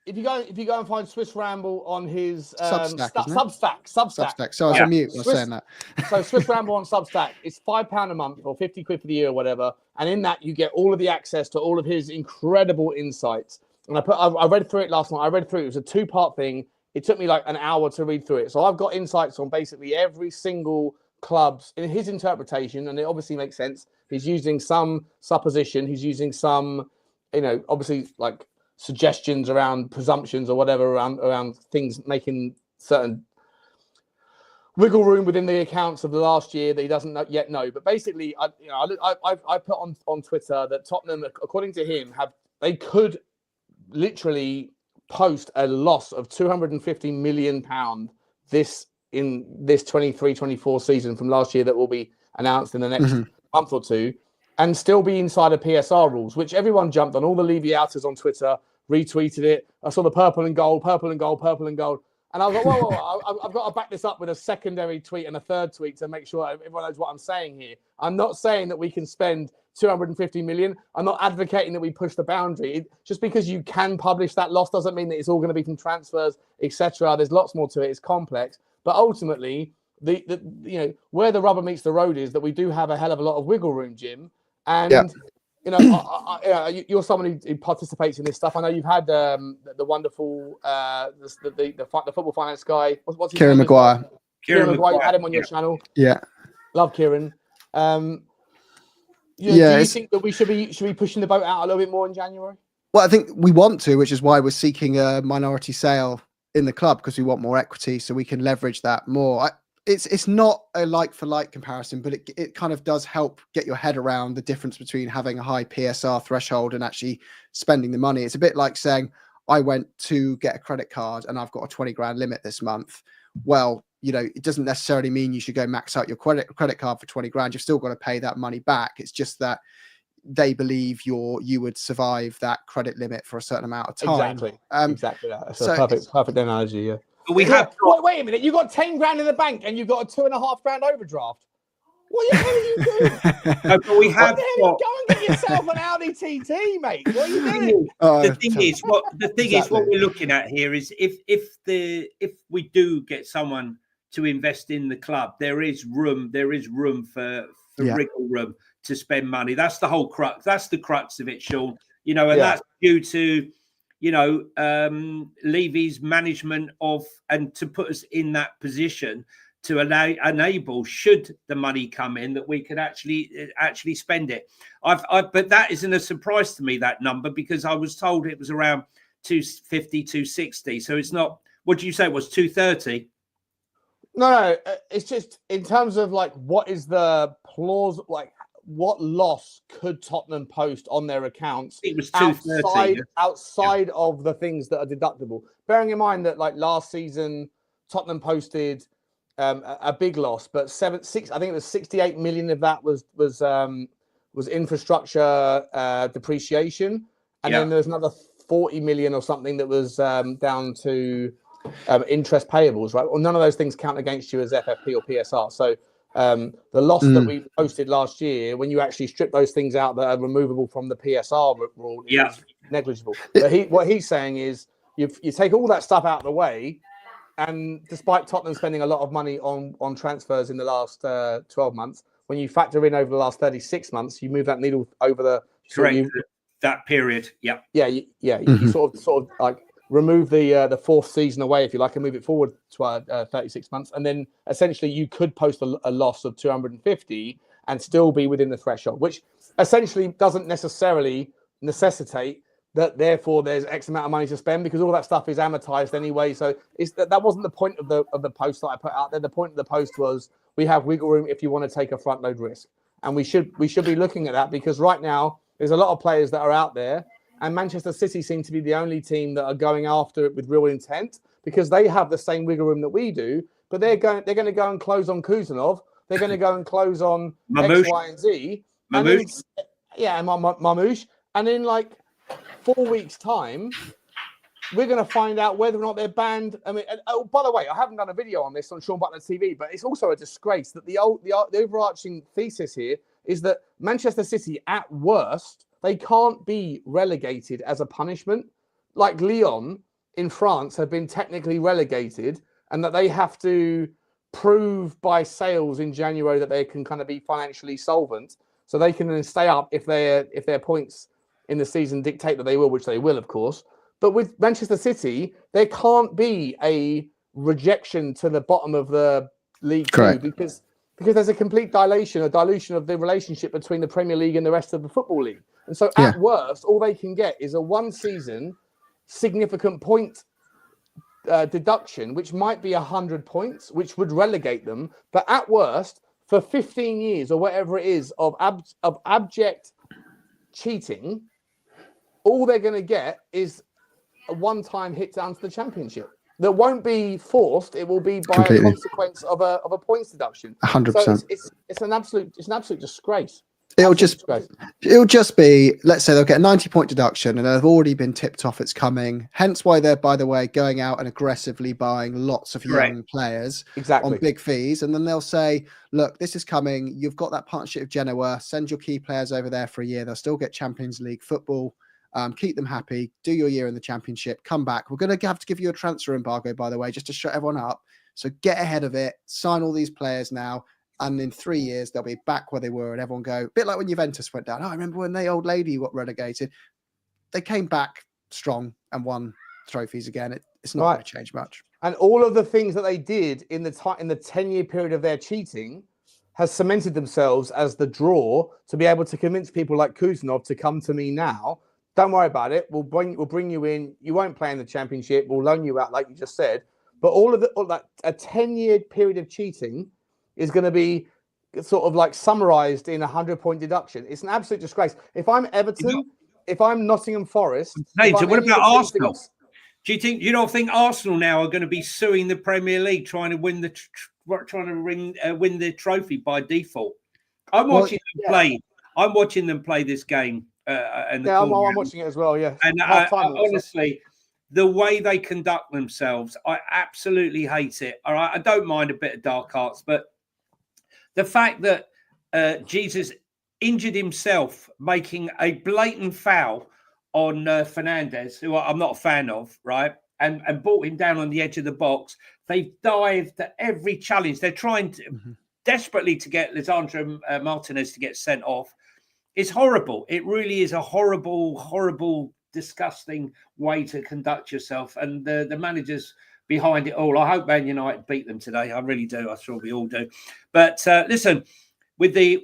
If you go and find Swiss Ramble on his Substack. So I was on mute. I was saying that. So Swiss Ramble on Substack. It's £5 a month or 50 quid for the year or whatever. And in that you get all of the access to all of his incredible insights. and I read through it last night. I read through it. It was a 2-part thing. It took me like an hour to read through it. So I've got insights on basically every single club's in his interpretation, and it obviously makes sense. He's using some supposition. He's using some, obviously like suggestions around presumptions or whatever around things making certain wiggle room within the accounts of the last year that he doesn't yet know. But basically, I put on Twitter that Tottenham, according to him, they could literally post a loss of £250 million in this 23-24 season from last year that will be announced in the next month or two, and still be inside of PSR rules, which everyone jumped on. All the Levy outers on Twitter retweeted it. I saw the purple and gold. And I was like, whoa, I've got to back this up with a secondary tweet and a third tweet to make sure everyone knows what I'm saying here. I'm not saying that we can spend 250 million. I'm not advocating that we push the boundary. Just because you can publish that loss doesn't mean that it's all going to be from transfers, etc. There's lots more to it. It's complex. But ultimately, where the rubber meets the road is that we do have a hell of a lot of wiggle room, Jim. And you're someone who participates in this stuff. I know you've had the wonderful the football finance guy. What's his Kieran name? Maguire. Kieran Maguire. You had him on your channel. Yeah, love Kieran. Do you think that we should be pushing the boat out a little bit more in January? Well, I think we want to, which is why we're seeking a minority sale in the club, because we want more equity so we can leverage that more. It's not a like-for-like comparison, but it kind of does help get your head around the difference between having a high PSR threshold and actually spending the money. It's a bit like saying, I went to get a credit card and I've got a 20 grand limit this month. Well, it doesn't necessarily mean you should go max out your credit card for 20 grand. You've still got to pay that money back. It's just that they believe you would survive that credit limit for a certain amount of time. Exactly that. That's a perfect analogy, yeah. But wait a minute, you got 10 grand in the bank and you've got a 2.5 grand overdraft. What the hell are you doing? No, but we have go and get yourself an Audi TT, mate. What are you doing? The thing is what we're looking at here is if we do get someone to invest in the club, there is room for wriggle room to spend money. That's the whole crux. That's the crux of it, Sean. That's due to Levy's management and to put us in that position to enable, should the money come in, that we could actually spend it. But that isn't a surprise to me, that number, because I was told it was around 250, 260. So it's not. What do you say it was? 230? No, it's just in terms of like what is the what loss could Tottenham post on their accounts? It was 230 outside of the things that are deductible. Bearing in mind that like last season Tottenham posted a big loss, but I think it was 68 million of that was infrastructure depreciation, and then there's another 40 million or something that was down to interest payables, right? Well, none of those things count against you as FFP or PSR. So the loss that we posted last year, when you actually strip those things out that are removable from the PSR rule, is negligible. But what he's saying is you take all that stuff out of the way, and despite Tottenham spending a lot of money on transfers in the last 12 months, when you factor in over the last 36 months, you move that needle over that period. You sort of like remove the fourth season away, if you like, and move it forward to 36 months, and then essentially you could post a loss of 250 and still be within the threshold, which essentially doesn't necessarily necessitate that therefore there's X amount of money to spend, because all that stuff is amortized anyway. So that wasn't the point of the post that I put out there. The point of the post was we have wiggle room if you want to take a front load risk, and we should be looking at that, because right now there's a lot of players that are out there, and Manchester City seem to be the only team that are going after it with real intent, because they have the same wiggle room that we do, but they're going to go and close on Kuzanov. They're going to go and close on X, Y, and Z. Mamouche. Mamouche. And in like 4 weeks' time, we're going to find out whether or not they're banned. I mean, oh, by the way, I haven't done a video on this on Sean Butler TV, but it's also a disgrace that the overarching thesis here is that Manchester City, at worst, they can't be relegated as a punishment. Like Lyon in France have been technically relegated, and that they have to prove by sales in January that they can kind of be financially solvent, so they can then stay up if their points in the season dictate that they will, which they will, of course. But with Manchester City, there can't be a rejection to the bottom of the League Two because there's a complete dilution of the relationship between the Premier League and the rest of the Football League. And so at worst, all they can get is a one-season significant point deduction, which might be 100 points, which would relegate them. But at worst, for 15 years or whatever it is of abject cheating, all they're going to get is a one-time hit down to the Championship. That won't be forced; it will be by a consequence of a points deduction. 100%. So it's an absolute disgrace. It'll just be, let's say they'll get a 90-point deduction and they've already been tipped off it's coming. Hence why they're, by the way, going out and aggressively buying lots of young players on big fees. And then they'll say, look, this is coming. You've got that partnership with Genoa. Send your key players over there for a year. They'll still get Champions League football. Keep them happy. Do your year in the Championship. Come back. We're going to have to give you a transfer embargo, by the way, just to shut everyone up. So get ahead of it. Sign all these players now. And in 3 years, they'll be back where they were and everyone go, a bit like when Juventus went down. Oh, I remember when the old lady got relegated. They came back strong and won trophies again. It's not going to change much. And all of the things that they did in the 10-year period of their cheating has cemented themselves as the draw to be able to convince people like Kuzanov to come to me now. Don't worry about it. We'll bring you in. You won't play in the Championship. We'll loan you out, like you just said. But all that a 10-year period of cheating is going to be sort of like summarized in a 100-point deduction. It's an absolute disgrace. If I'm Everton, if I'm Nottingham Forest, so what about Arsenal? Do you not think Arsenal now are going to be suing the Premier League, trying to win the trophy by default? I'm watching them play. I'm watching them play this game. I'm watching it as well. Yeah, and honestly, the way they conduct themselves, I absolutely hate it. All right, I don't mind a bit of dark arts, but the fact that Jesus injured himself making a blatant foul on Fernandes, who I'm not a fan of, right, and brought him down on the edge of the box. They've dived at every challenge. They're trying desperately to get Lisandro Martinez to get sent off. It's horrible. It really is a horrible, horrible, disgusting way to conduct yourself. And the managers behind it all. I hope Man United beat them today. I really do. I'm sure we all do. But listen, with the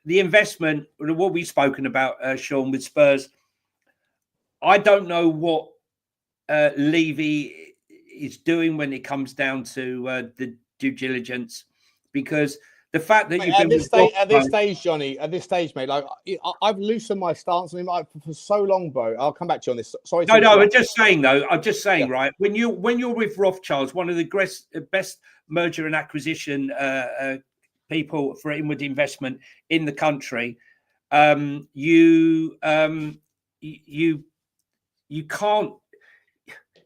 investment, what we've spoken about, Sean, with Spurs, I don't know what Levy is doing when it comes down to the due diligence, because the fact that you've been at this stage, Johnny, mate, like I've loosened my stance on him for so long, bro. I'll come back to you on this. Sorry. No, I'm just saying, right? When you're with Rothschilds, one of the best merger and acquisition people for inward investment in the country, you can't.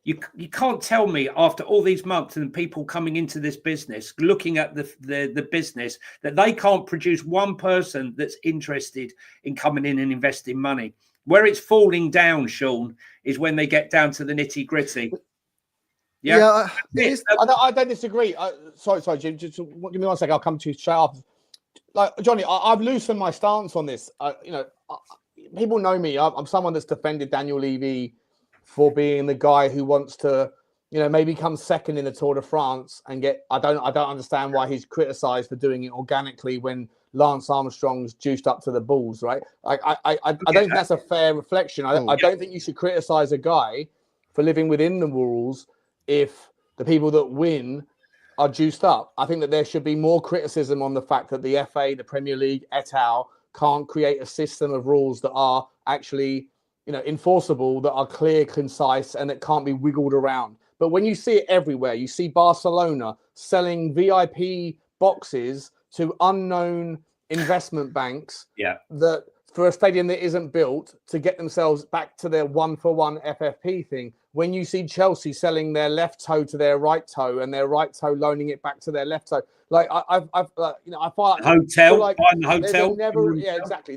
You can't tell me after all these months and people coming into this business, looking at the business, that they can't produce one person that's interested in coming in and investing money. Where it's falling down, Sean, is when they get down to the nitty gritty. Yeah, I don't disagree. Sorry, Jim. Just give me 1 second. I'll come to you straight after. Like Johnny, I've loosened my stance on this. People know me. I'm someone that's defended Daniel Levy for being the guy who wants to, maybe come second in the Tour de France and get. I don't understand why he's criticised for doing it organically when Lance Armstrong's juiced up to the balls, right? I don't think that's a fair reflection. I don't think you should criticise a guy for living within the rules if the people that win are juiced up. I think that there should be more criticism on the fact that the FA, the Premier League, et al. Can't create a system of rules that are actually enforceable, that are clear, concise, and that can't be wiggled around. But when you see it everywhere, you see Barcelona selling VIP boxes to unknown investment banks that for a stadium that isn't built to get themselves back to their 1-for-1 FFP thing. When you see Chelsea selling their left toe to their right toe and their right toe loaning it back to their left toe, like I feel like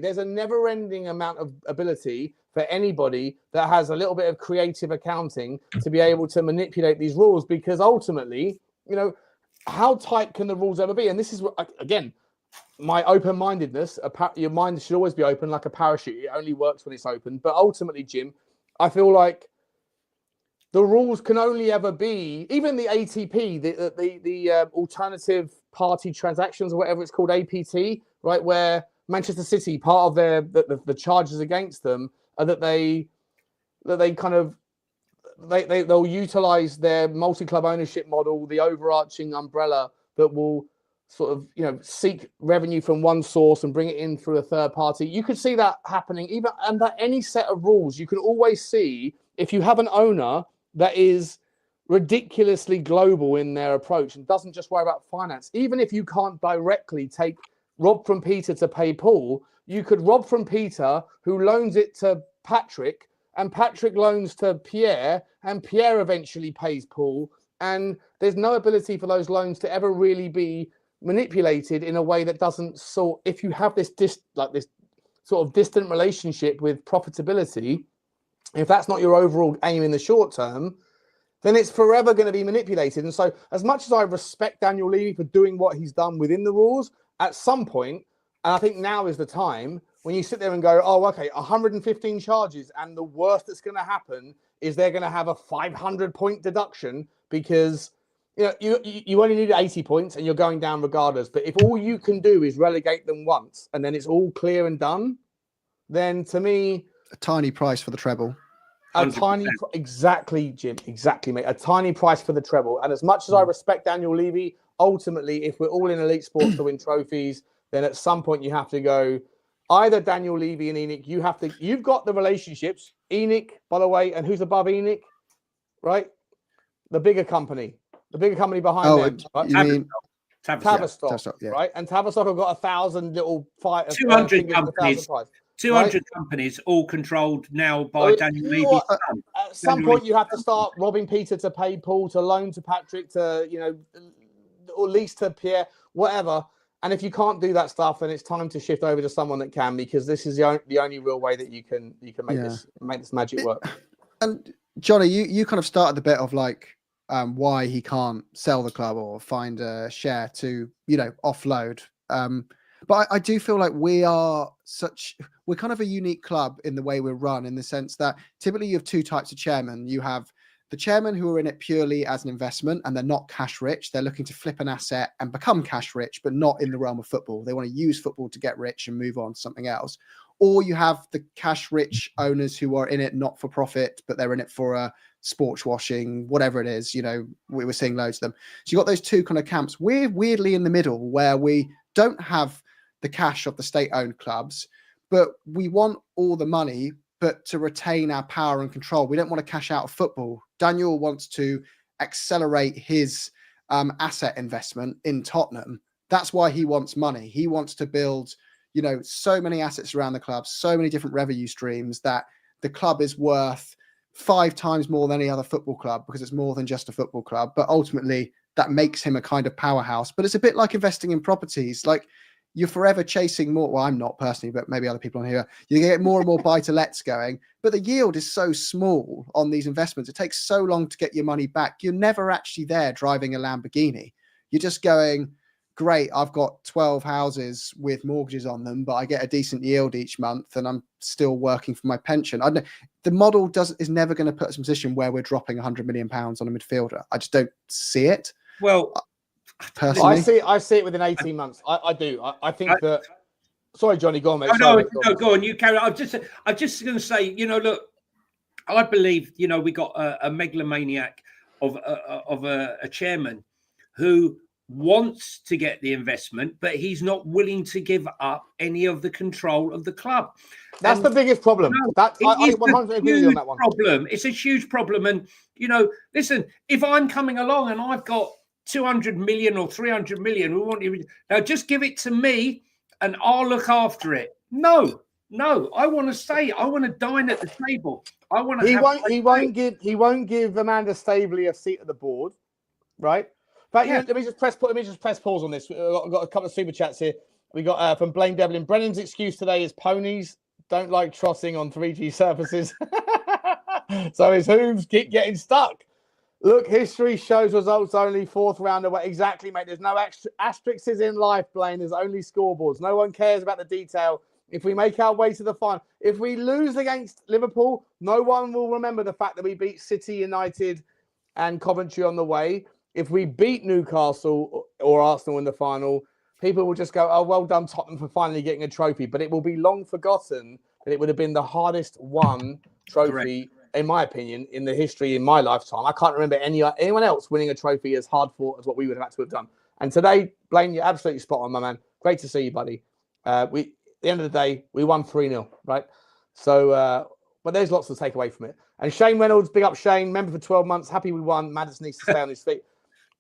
there's a never-ending amount of ability for anybody that has a little bit of creative accounting to be able to manipulate these rules, because ultimately, how tight can the rules ever be? And this is, again, my open-mindedness. Your mind should always be open like a parachute. It only works when it's open. But ultimately, Jim, I feel like the rules can only ever be, even the ATP, the alternative party transactions or whatever it's called, APT, right? Where Manchester City, part of their the charges against them are that they'll utilize their multi-club ownership model, the overarching umbrella that will sort of, seek revenue from one source and bring it in through a third party. You could see that happening even under any set of rules. You can always see if you have an owner that is ridiculously global in their approach and doesn't just worry about finance. Even if you can't directly rob from Peter to pay Paul, you could rob from Peter, who loans it to Patrick, and Patrick loans to Piere, and Piere eventually pays Paul. And there's no ability for those loans to ever really be manipulated in a way that doesn't if you have this sort of distant relationship with profitability, if that's not your overall aim in the short term, then it's forever going to be manipulated. And so as much as I respect Daniel Levy for doing what he's done within the rules, at some point, and I think now is the time, when you sit there and go, oh, okay, 115 charges, and the worst that's going to happen is they're going to have a 500-point deduction because you only need 80 points and you're going down regardless. But if all you can do is relegate them once and then it's all clear and done, then to me, a tiny price for the treble. Exactly, Jim. Exactly, mate. A tiny price for the treble. And as much as I respect Daniel Levy, ultimately, if we're all in elite sports to win trophies, then at some point you have to go either Daniel Levy and ENIC. You've got the relationships. ENIC, by the way, and who's above ENIC, right? The bigger company behind them. Right? You mean Tavistock, yeah. Right? And Tavistock have got 1,000 little 200 companies. 200 companies, all controlled now by Daniel Levy. At some point, you have to start robbing Peter to pay Paul, to loan to Patrick, to or lease to Piere, whatever. And if you can't do that stuff, then it's time to shift over to someone that can, because this is the only real way that you can make this magic work. And Jonny, you kind of started the bit of like why he can't sell the club or find a share to offload. But I do feel like we're kind of a unique club in the way we're run, in the sense that typically you have two types of chairmen. You have the chairmen who are in it purely as an investment and they're not cash rich. They're looking to flip an asset and become cash rich, but not in the realm of football. They want to use football to get rich and move on to something else. Or you have the cash rich owners who are in it not for profit, but they're in it for a sports washing, whatever it is. We were seeing loads of them. So you've got those two kind of camps. We're weirdly in the middle, where we don't have the cash of the state-owned clubs, but we want all the money, but to retain our power and control. We don't want to cash out of football. Daniel wants to accelerate his asset investment in Tottenham. That's why he wants money. He wants to build, so many assets around the club, so many different revenue streams, that the club is worth 5 times more than any other football club, because it's more than just a football club. But ultimately, that makes him a kind of powerhouse. But it's a bit like investing in properties. Like, you're forever chasing more. Well, I'm not personally, but maybe other people on here. You get more and more buy-to-lets going, but the yield is so small on these investments. It takes so long to get your money back. You're never actually there driving a Lamborghini. You're just going, great, I've got 12 houses with mortgages on them, but I get a decent yield each month and I'm still working for my pension. The model is never going to put us in a position where we're dropping £100 million on a midfielder. I just don't see it. Well, personally, I see it within 18 months. I do. I think that. Sorry, Jonny, go on, mate. No, go on. You carry on. I'm just going to say, look, I believe, we got a megalomaniac of a chairman who wants to get the investment, but he's not willing to give up any of the control of the club. That's the biggest problem. I 100% agree with you on that one. It's a huge problem. And, listen, if I'm coming along and I've got 200 million or 300 million, we want you now, just give it to me and I'll look after it. No, I want to stay. I want to dine at the table. I want to. He won't give Amanda Staveley a seat at the board, right? But let me just press pause on this. I've got a couple of super chats here. We got from Blaine Devlin. Brennan's excuse today is ponies don't like trotting on 3G surfaces, so his hooves keep getting stuck. Look, history shows results only, 4th round away. Exactly, mate. There's no asterisks in life, Blaine. There's only scoreboards. No one cares about the detail if we make our way to the final, if we lose against Liverpool, no one will remember the fact that we beat City, United, and Coventry on the way. If we beat Newcastle or Arsenal in the final, people will just go, oh, well done, Tottenham, for finally getting a trophy. But it will be long forgotten that it would have been the hardest won trophy, in my opinion, in the history in my lifetime. I can't remember anyone else winning a trophy as hard fought as what we would have had to have done. And today, Blaine, you're absolutely spot on, my man. Great to see you, buddy. At the end of the day, we won 3-0, right? So, but there's lots to take away from it. And Shane Reynolds, big up Shane, member for 12 months, happy we won. Madders needs to stay on his feet.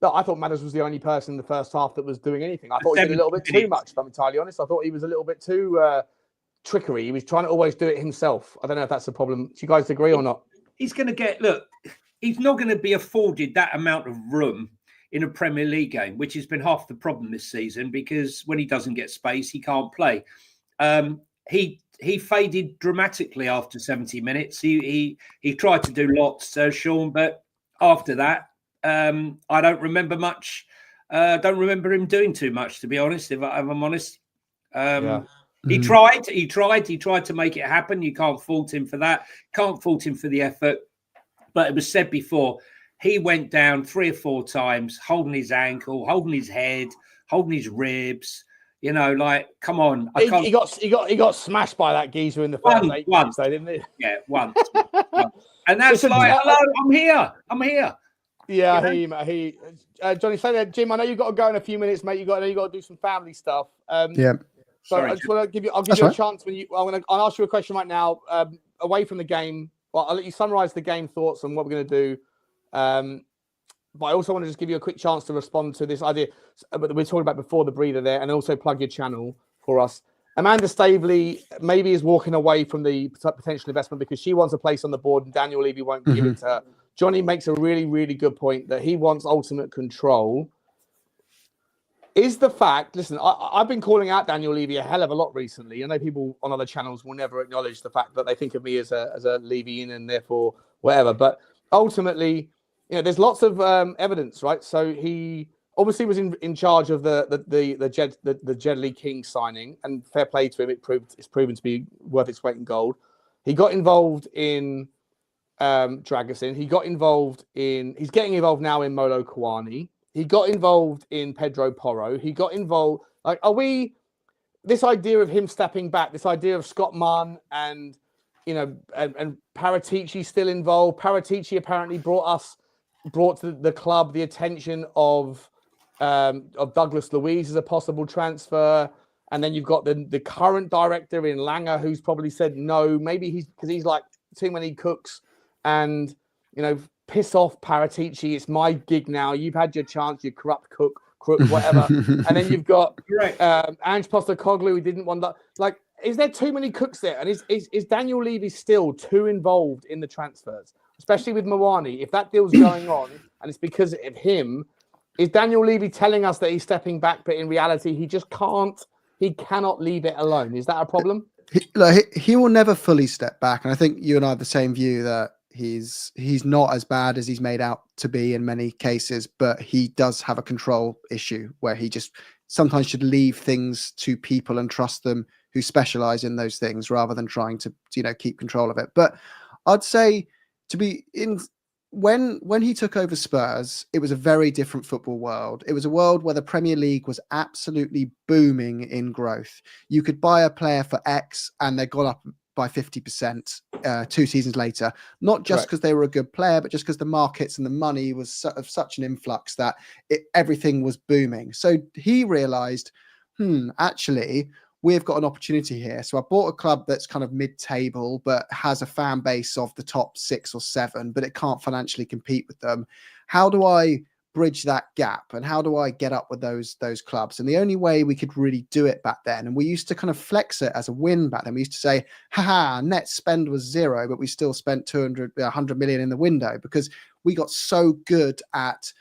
Look, I thought Madders was the only person in the first half that was doing anything. I thought he did a little bit too much, if I'm entirely honest. I thought he was a little bit too trickery. He was trying to always do it himself. I don't know if that's a problem. Do you guys agree or not? He's going to he's not going to be afforded that amount of room in a Premier League game, which has been half the problem this season, because when he doesn't get space, he can't play. He faded dramatically after 70 minutes. He tried to do lots, Sean, but after that, I don't remember much. Don't remember him doing too much, to be honest, if I'm honest. He tried to make it happen. You can't fault him for that. Can't fault him for the effort. But it was said before, he went down 3 or 4 times, holding his ankle, holding his head, holding his ribs. You know, like, come on. He got smashed by that geezer in the first 8 minutes, though, didn't he? Yeah, once. And that's like, hello, I'm here. Yeah, you know? Jonny, say that, Jim. I know you've got to go in a few minutes, mate. You've got to do some family stuff. Yeah. So sorry, I just want to give you. I'll give you a chance when I'll ask you a question right now. Away from the game, well, I'll let you summarize the game thoughts and what we're going to do. But I also want to just give you a quick chance to respond to this idea that we're talking about before the breather there, and also plug your channel for us. Amanda Staveley maybe is walking away from the potential investment because she wants a place on the board, and Daniel Levy won't give it to her. Jonny makes a really, really good point that he wants ultimate control. Is the fact, listen, I've been calling out Daniel Levy a hell of a lot recently. I know people on other channels will never acknowledge the fact that they think of me as a Levian and therefore whatever. But ultimately, you know, there's lots of evidence, right? So he obviously was in charge of the Jedley King signing, and fair play to him. It's proven to be worth its weight in gold. He got involved in Dragusin. He's getting involved now in Molo Kawani. He got involved in Pedro Porro. He got involved. Like, this idea of him stepping back, this idea of Scott Munn and, you know, and Paratici still involved. Paratici apparently brought to the club the attention of Douglas Luiz as a possible transfer. And then you've got the current director in Langer, who's probably said no, maybe because he's like too many cooks and, you know, piss off Paratici. It's my gig now. You've had your chance, you corrupt crook, whatever. And then you've got Ange Postecoglou, who didn't want that. Like, is there too many cooks there? And is Daniel Levy still too involved in the transfers, especially with Mawani? If that deal's going on and it's because of him, is Daniel Levy telling us that he's stepping back, but in reality he just can't? He cannot leave it alone. Is that a problem? He will never fully step back, and I think you and I have the same view that he's not as bad as he's made out to be in many cases, but he does have a control issue where he just sometimes should leave things to people and trust them who specialize in those things rather than trying to, you know, keep control of it. But I'd say when he took over Spurs, it was a very different football world. It was a world where the Premier League was absolutely booming in growth. You could buy a player for X and they got up by 50% 2 seasons later, not just because they were a good player, but just because the markets and the money was of such an influx that everything was booming. So he realized, actually, we've got an opportunity here. So I bought a club that's kind of mid-table, but has a fan base of the top 6 or 7, but it can't financially compete with them. How do I bridge that gap, and how do I get up with those clubs? And the only way we could really do it back then, and we used to kind of flex it as a win back then, we used to say, net spend was 0, but we still spent 100 million in the window because we got so good at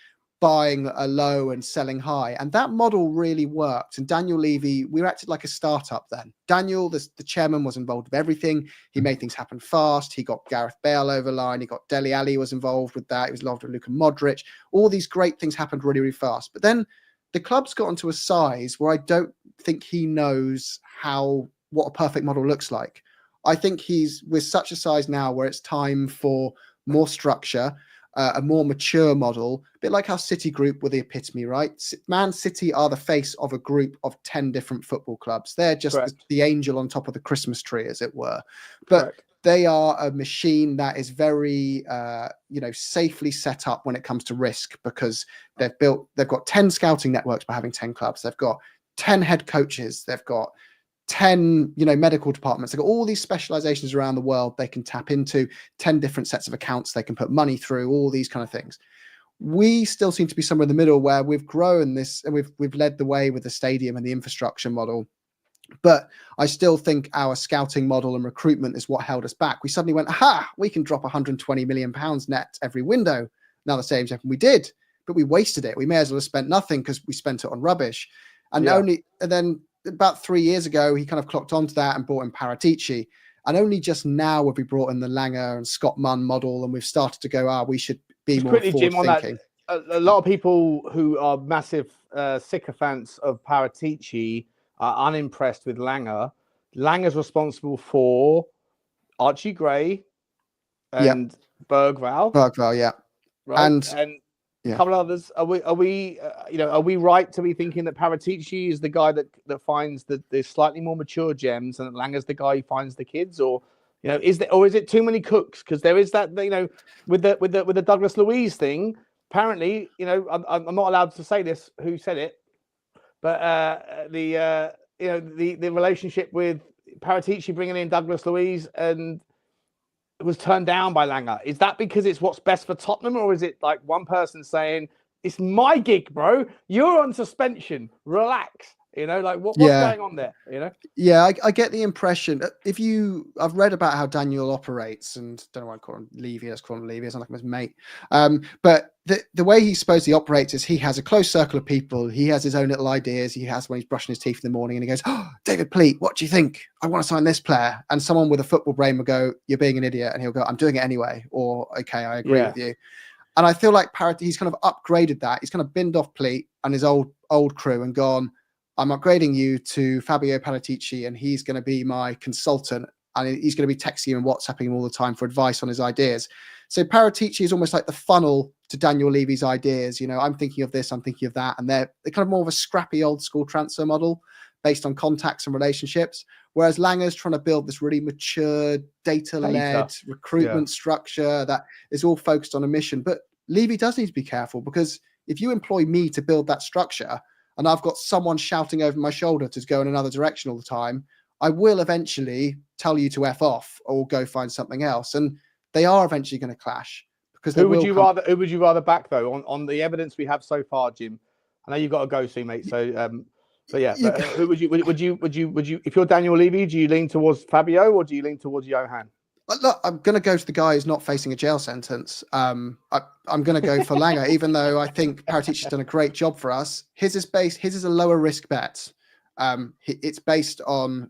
buying a low and selling high. And that model really worked. And Daniel Levy, we acted like a startup then. Daniel, the chairman, was involved with everything. He made things happen fast. He got Gareth Bale over line. He got Dele Alli was involved with that. He was involved with Luka Modric. All these great things happened really, really fast. But then the club's got into a size where I don't think he knows how what a perfect model looks like. I think we're such a size now where it's time for more structure, a more mature model, a bit like how City Group were the epitome, right? Man City are the face of a group of 10 different football clubs. They're just the angel on top of the Christmas tree, as it were. But they are a machine that is very, safely set up when it comes to risk, because they've got 10 scouting networks by having 10 clubs. They've got 10 head coaches. They've got 10, medical departments. They've got all these specializations around the world they can tap into, 10 different sets of accounts they can put money through, all these kind of things. We still seem to be somewhere in the middle where we've grown this and we've led the way with the stadium and the infrastructure model. But I still think our scouting model and recruitment is what held us back. We suddenly went, we can drop 120 million pounds net every window. Now the stadium's open. We did, but we wasted it. We may as well have spent nothing because we spent it on rubbish. And then about 3 years ago, he kind of clocked onto that and brought in Paratici. And only just now have we brought in the Langer and Scott Munn model, and we've started to go, we should be more forward-thinking. A lot of people who are massive sycophants of Paratici are unimpressed with Langer. Langer's responsible for Archie Gray and Bergvall. Yeah. Right? And a couple of others. Are we right to be thinking that Paratici is the guy that finds the slightly more mature gems, and that Langer's the guy who finds the kids, or is it too many cooks? Because there is that with the Douglas Luiz thing. Apparently, I'm not allowed to say this. Who said it? But the relationship with Paratici bringing in Douglas Luiz and it was turned down by Langer. Is that because it's what's best for Tottenham, or is it like one person saying, it's my gig, bro, you're on suspension, relax? What's going on there? Yeah, I get the impression. I've read about how Daniel operates, and don't know why I call him Levy. Let's call him Levy. It's not like his mate. But the way he supposedly operates is he has a close circle of people. He has his own little ideas. He has when he's brushing his teeth in the morning, and he goes, David Pleat, what do you think? I want to sign this player. And someone with a football brain will go, you're being an idiot. And he'll go, I'm doing it anyway. Or, okay, I agree with you. And I feel like he's kind of upgraded that. He's kind of binned off Pleat and his old crew and gone, I'm upgrading you to Fabio Paratici, and he's going to be my consultant, and he's going to be texting you and WhatsApping him all the time for advice on his ideas. So Paratici is almost like the funnel to Daniel Levy's ideas. I'm thinking of this, I'm thinking of that. And they're kind of more of a scrappy old school transfer model based on contacts and relationships. Whereas Langer's trying to build this really mature, data-led recruitment structure that is all focused on a mission. But Levy does need to be careful, because if you employ me to build that structure, and I've got someone shouting over my shoulder to go in another direction all the time, I will eventually tell you to F off or go find something else. And they are eventually going to clash. Because who would you rather back, though, on the evidence we have so far, Jim? I know you've got to go soon, mate. So who would you if you're Daniel Levy, do you lean towards Fabio or do you lean towards Johan? Look, I'm going to go to the guy who's not facing a jail sentence. I'm going to go for Langer, even though I think Paratici's done a great job for us. His is a lower risk bet. It's based on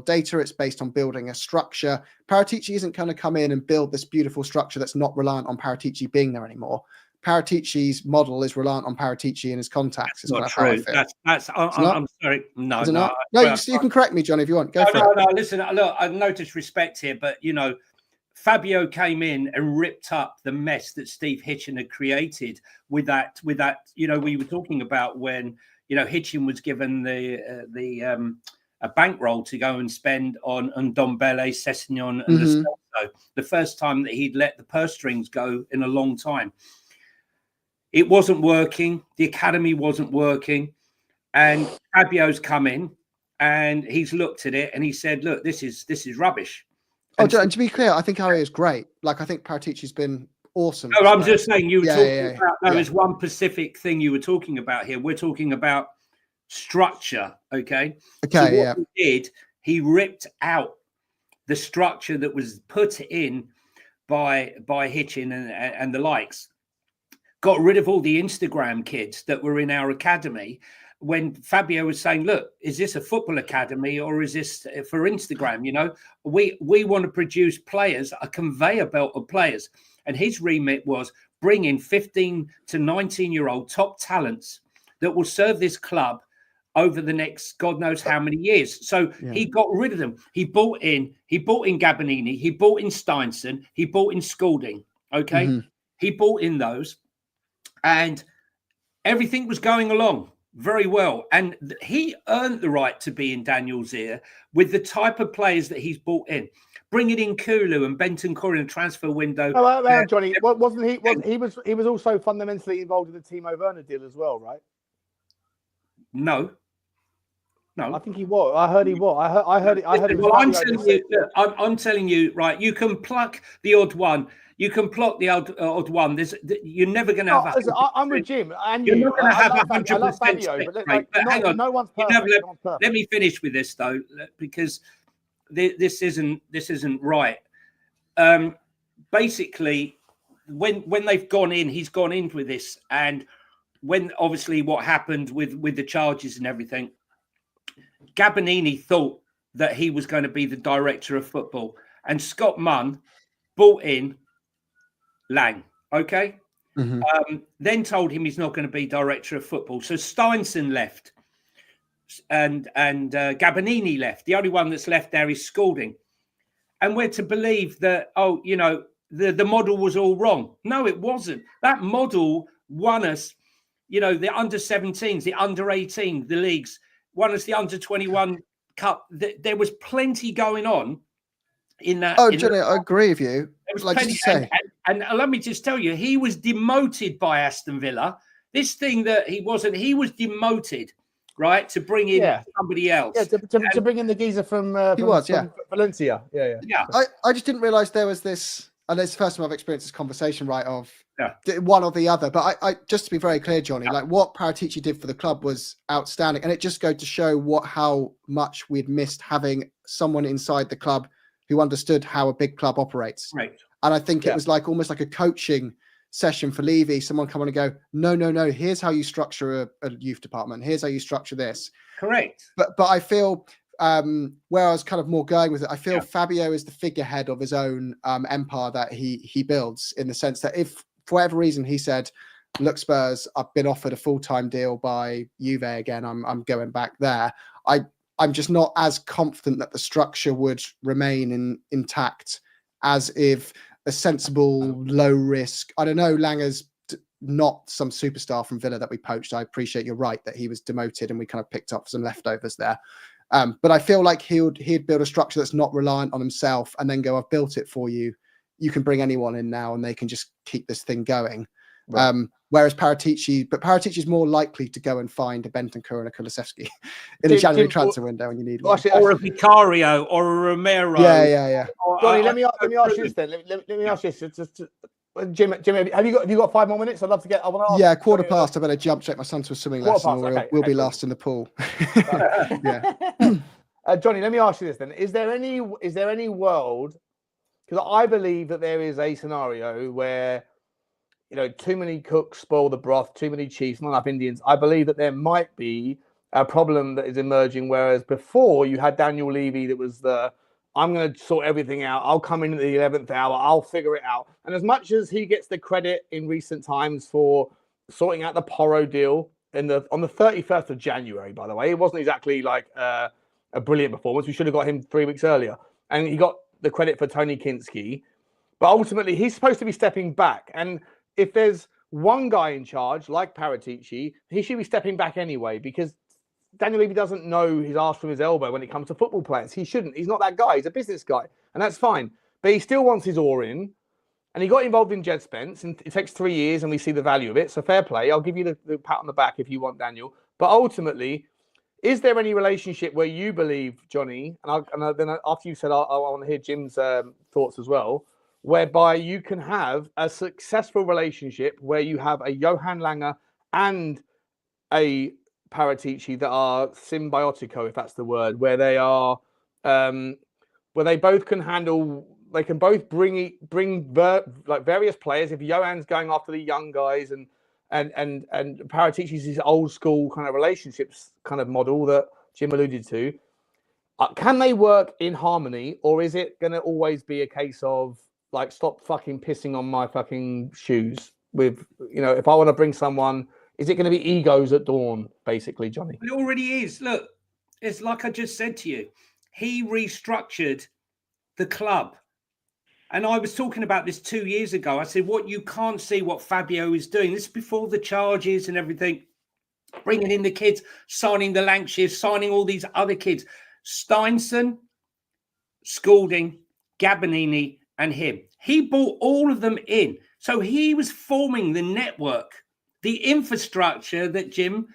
data. It's based on building a structure. Paratici isn't going to come in and build this beautiful structure that's not reliant on Paratici being there anymore. Paratici's model is reliant on Paratici and his contacts. That's not true. I'm sorry. No. You can correct me, Johnny, if you want. Go for it. No. Listen, look, I no disrespect here, but Fabio came in and ripped up the mess that Steve Hitchen had created with that. We were talking about when Hitchen was given a bankroll to go and spend on Ndombele, Sessegnon, and Lo Celso. The first time that he'd let the purse strings go in a long time. It wasn't working. The academy wasn't working. And Fabio's come in and he's looked at it and he said, look, this is rubbish. And to be clear, I think Harry is great. Like, I think Paratici's been awesome. No, I'm just saying you were talking about, there's one specific thing you were talking about here. We're talking about structure, okay? Okay, so what he did, he ripped out the structure that was put in by Hitchen and the likes. Got rid of all the Instagram kids that were in our academy when Fabio was saying, look, is this a football academy or is this for Instagram? We want to produce players, a conveyor belt of players. And his remit was bring in 15 to 19-year-old top talents that will serve this club over the next God knows how many years. So he got rid of them. He bought in Gabbanini, he bought in Steinson, he bought in Scalding. Okay, he bought in those, and everything was going along very well. And he earned the right to be in Daniel's ear with the type of players that he's bought in. Bringing in Kulu and Bentancur in the transfer window. Oh, Johnny, wasn't he? He was also fundamentally involved in the Timo Werner deal as well, right? No. I think he was. I heard he was. I heard it. Well, I'm telling you, right? You can pluck the odd one. You can pluck the odd one. You're never going to have. I'm with Jim. And you're not going to have 100%. I love Fabio, but hang on. No one's perfect. Let me finish with this though, because this isn't right. Basically, when they've gone in, he's gone in with this, and when obviously what happened with the charges and everything, Gabbanini thought that he was going to be the director of football, and Scott Munn bought in Lang. Okay, then told him he's not going to be director of football. So Steinson left, and Gabbanini left. The only one that's left there is Scalding, and we're to believe that the model was all wrong. No, it wasn't. That model won us, the under-17s, the under-18, the leagues, won us the under-21 cup. There was plenty going on in that. Oh, Johnny, I agree with you. Like plenty, and let me just tell you, he was demoted by Aston Villa. This thing that he was demoted, right, to bring in somebody else. Yeah, to bring in the geezer from Valencia. Yeah. I just didn't realise there was this, and it's the first time I've experienced this conversation, right, of one or the other. But I just to be very clear, Johnny, like what Paratici did for the club was outstanding. And it just goes to show how much we'd missed having someone inside the club who understood how a big club operates. Right. And I think it was almost like a coaching session for Levy. Someone come on and go, no, here's how you structure a youth department. Here's how you structure this. Correct. But I feel where I was kind of more going with it, I feel Fabio is the figurehead of his own empire that he builds, in the sense that if for whatever reason he said, look, Spurs, I've been offered a full-time deal by Juve again, I'm going back there. I'm just not as confident that the structure would remain intact as if a sensible, low risk. I don't know, Langer's not some superstar from Villa that we poached. I appreciate you're right that he was demoted and we kind of picked up some leftovers there. But I feel like he'd build a structure that's not reliant on himself and then go, I've built it for you. You can bring anyone in now and they can just keep this thing going. Right. Whereas Paratici is more likely to go and find a Bentancur and a Kulusevski in a January transfer window when you need one. Or a Vicario or a Romero. Yeah. Johnny, let me ask you this then. Let me ask you this. Jim, have you got 5 more minutes? I'd love to get. Quarter past. I better jump check my son to a swimming lesson, or we'll be lost in the pool. Johnny, let me ask you this then. Is there any world? Because I believe that there is a scenario where, too many cooks spoil the broth, too many chiefs, not enough Indians. I believe that there might be a problem that is emerging, whereas before you had Daniel Levy that was I'm going to sort everything out. I'll come in at the 11th hour. I'll figure it out. And as much as he gets the credit in recent times for sorting out the Porro deal on the 31st of January, by the way, it wasn't exactly like a brilliant performance. We should have got him 3 weeks earlier. And he got the credit for Tony Kinski. But ultimately, he's supposed to be stepping back. And if there's one guy in charge, like Paratici, he should be stepping back anyway, because Daniel Levy doesn't know his arse from his elbow when it comes to football players. He shouldn't. He's not that guy. He's a business guy. And that's fine. But he still wants his oar in. And he got involved in Jed Spence. And it takes 3 years and we see the value of it. So fair play. I'll give you the pat on the back if you want, Daniel. But ultimately, is there any relationship where you believe, Johnny, and then after you said, I want to hear Jim's thoughts as well, whereby you can have a successful relationship where you have a Johan Langer and a Paratici that are symbiotico, if that's the word, where they are, where they both can handle, they can both bring like various players. If Johan's going after the young guys and Paratici's his old school kind of relationships kind of model that Jim alluded to, can they work in harmony, or is it going to always be a case of like, stop fucking pissing on my fucking shoes? With, if I want to bring someone Is it going to be egos at dawn, basically, Jonny? It already is. Look, it's like I just said to you. He restructured the club. And I was talking about this 2 years ago. I said, what you can't see what Fabio is doing. This is before the charges and everything. Bringing in the kids, signing the Lancashires, signing all these other kids. Steinson, Scalding, Gabbanini, and him. He brought all of them in. So he was forming the network, the infrastructure that Jim